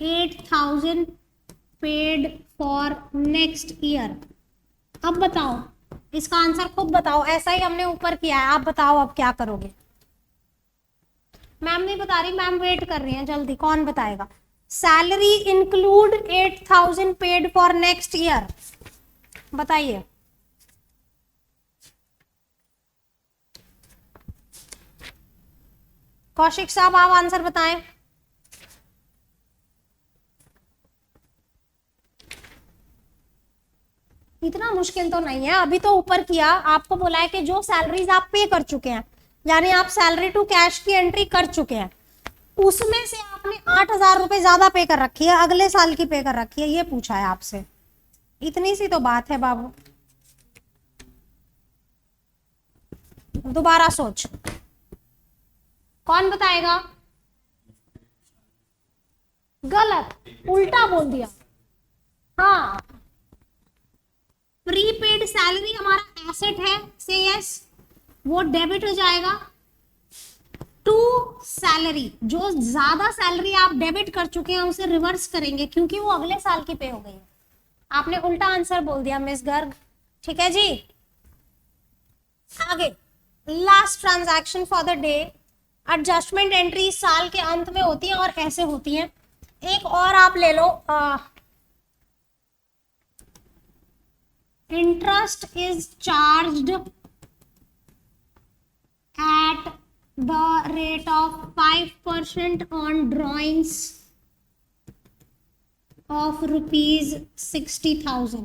8,000 paid for next year. अब बताओ, इसका आंसर खुद बताओ। ऐसा ही हमने ऊपर किया है, आप बताओ अब क्या करोगे? मैम नहीं बता रही, मैम वेट कर रही हैं, जल्दी कौन बताएगा। Salary include 8,000 paid for next year, बताइए। कौशिक साहब आप आंसर बताएं। इतना मुश्किल तो नहीं है, अभी तो ऊपर किया, आपको बोला है कि जो सैलरीज आप पे कर चुके हैं, यानी आप सैलरी टू कैश की एंट्री कर चुके हैं, उसमें से आपने 8,000 रुपए ज्यादा पे कर रखी है, अगले साल की पे कर रखी है, ये पूछा है आपसे। इतनी सी तो बात है बाबू, दोबारा सोच, कौन बताएगा। गलत, उल्टा बोल दिया। हाँ, प्रीपेड सैलरी हमारा एसेट है, से यस, वो डेबिट हो जाएगा टू सैलरी। जो ज्यादा सैलरी आप डेबिट कर चुके हैं उसे रिवर्स करेंगे, क्योंकि वो अगले साल की पे हो गई है। आपने उल्टा आंसर बोल दिया मिस गर्ग, ठीक है जी। आगे, last transaction for the day. Adjustment entry साल के अंत में होती है और ऐसे होती है। एक और आप ले लो, interest is charged at the rate of 5% on drawings of rupees 60,000.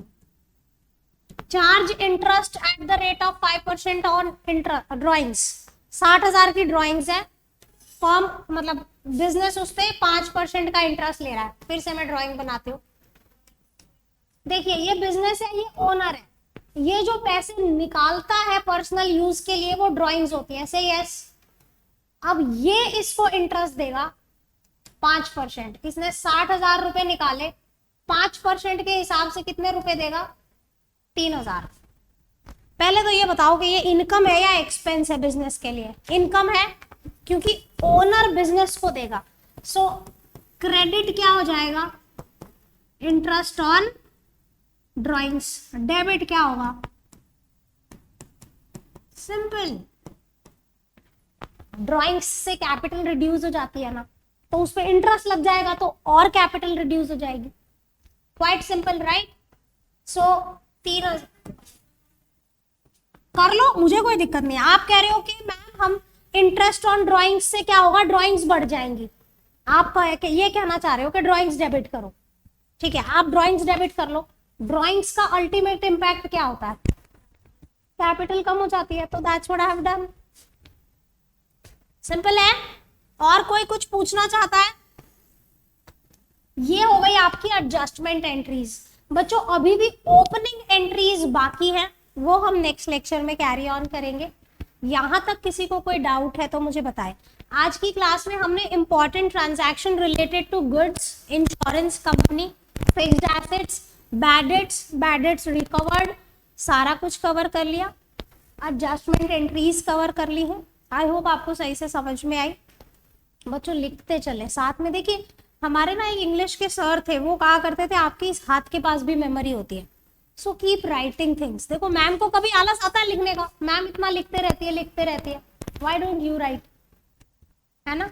Charge interest at the rate of 5% on drawings. 60,000 की ड्रॉइंग्स है, फॉर्म मतलब बिजनेस उस पे 5% का इंटरेस्ट ले रहा है। फिर से मैं ड्राइंग बनाती हूँ, देखिए ये बिजनेस है, ये ओनर है, ये जो पैसे निकालता है पर्सनल यूज के लिए वो ड्राइंग्स होती है, सही यस। अब ये इसको इंटरेस्ट देगा 5%, इसने 60,000 रुपए निकाले, 5% के हिसाब से कितने रुपए देगा, 3,000। पहले तो ये बताओ कि ये इनकम है या एक्सपेंस है बिजनेस के लिए। इनकम है, क्योंकि ओनर बिजनेस को देगा। सो क्रेडिट क्या हो जाएगा, इंटरेस्ट ऑन ड्राइंग्स। डेबिट क्या होगा, सिंपल, ड्राइंग्स से कैपिटल रिड्यूस हो जाती है ना, तो उस पर इंटरेस्ट लग जाएगा तो और कैपिटल रिड्यूस हो जाएगी। Quite simple right. सो 3,000 कर लो, मुझे कोई दिक्कत नहीं है। आप कह रहे हो कि मैम हम इंटरेस्ट ऑन ड्राइंग्स से क्या होगा, ड्राइंग्स बढ़ जाएंगी। आप ये कहना चाह रहे हो कि ड्राइंग्स डेबिट करो, ठीक है, आप ड्राइंग्स डेबिट कर लो। ड्राइंग्स का अल्टीमेट इंपैक्ट क्या होता है, कैपिटल कम हो जाती है, तो that's what I have done. Simple है। और कोई कुछ पूछना चाहता है। ये हो गई आपकी एडजस्टमेंट एंट्रीज। बच्चों अभी भी ओपनिंग एंट्रीज बाकी हैं, वो हम नेक्स्ट लेक्चर में कैरी ऑन करेंगे। यहां तक किसी को कोई डाउट है तो मुझे बताएं। आज की क्लास में हमने important transaction related to goods, insurance company, fixed assets, bad debts recovered, सारा कुछ कवर कर लिया। एडजस्टमेंट एंट्रीज कवर कर ली है। आई होप आपको सही से समझ में आई। बच्चों लिखते चले साथ में। देखिए हमारे ना एक इंग्लिश के सर थे, वो कहा करते थे आपकी इस हाथ के पास भी मेमोरी होती है, सो कीप राइटिंग थिंग्स। देखो मैम को कभी आलस आता है लिखने का, मैम इतना लिखते रहती है, व्हाई डोंट यू राइट, है ना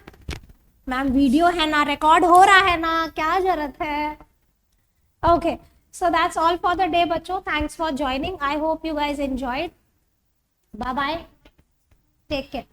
मैम, वीडियो है ना, रिकॉर्ड हो रहा है ना, क्या जरूरत है। Okay, so that's all for the day बच्चों, thanks for joining, I hope you guys enjoyed, bye bye, take care।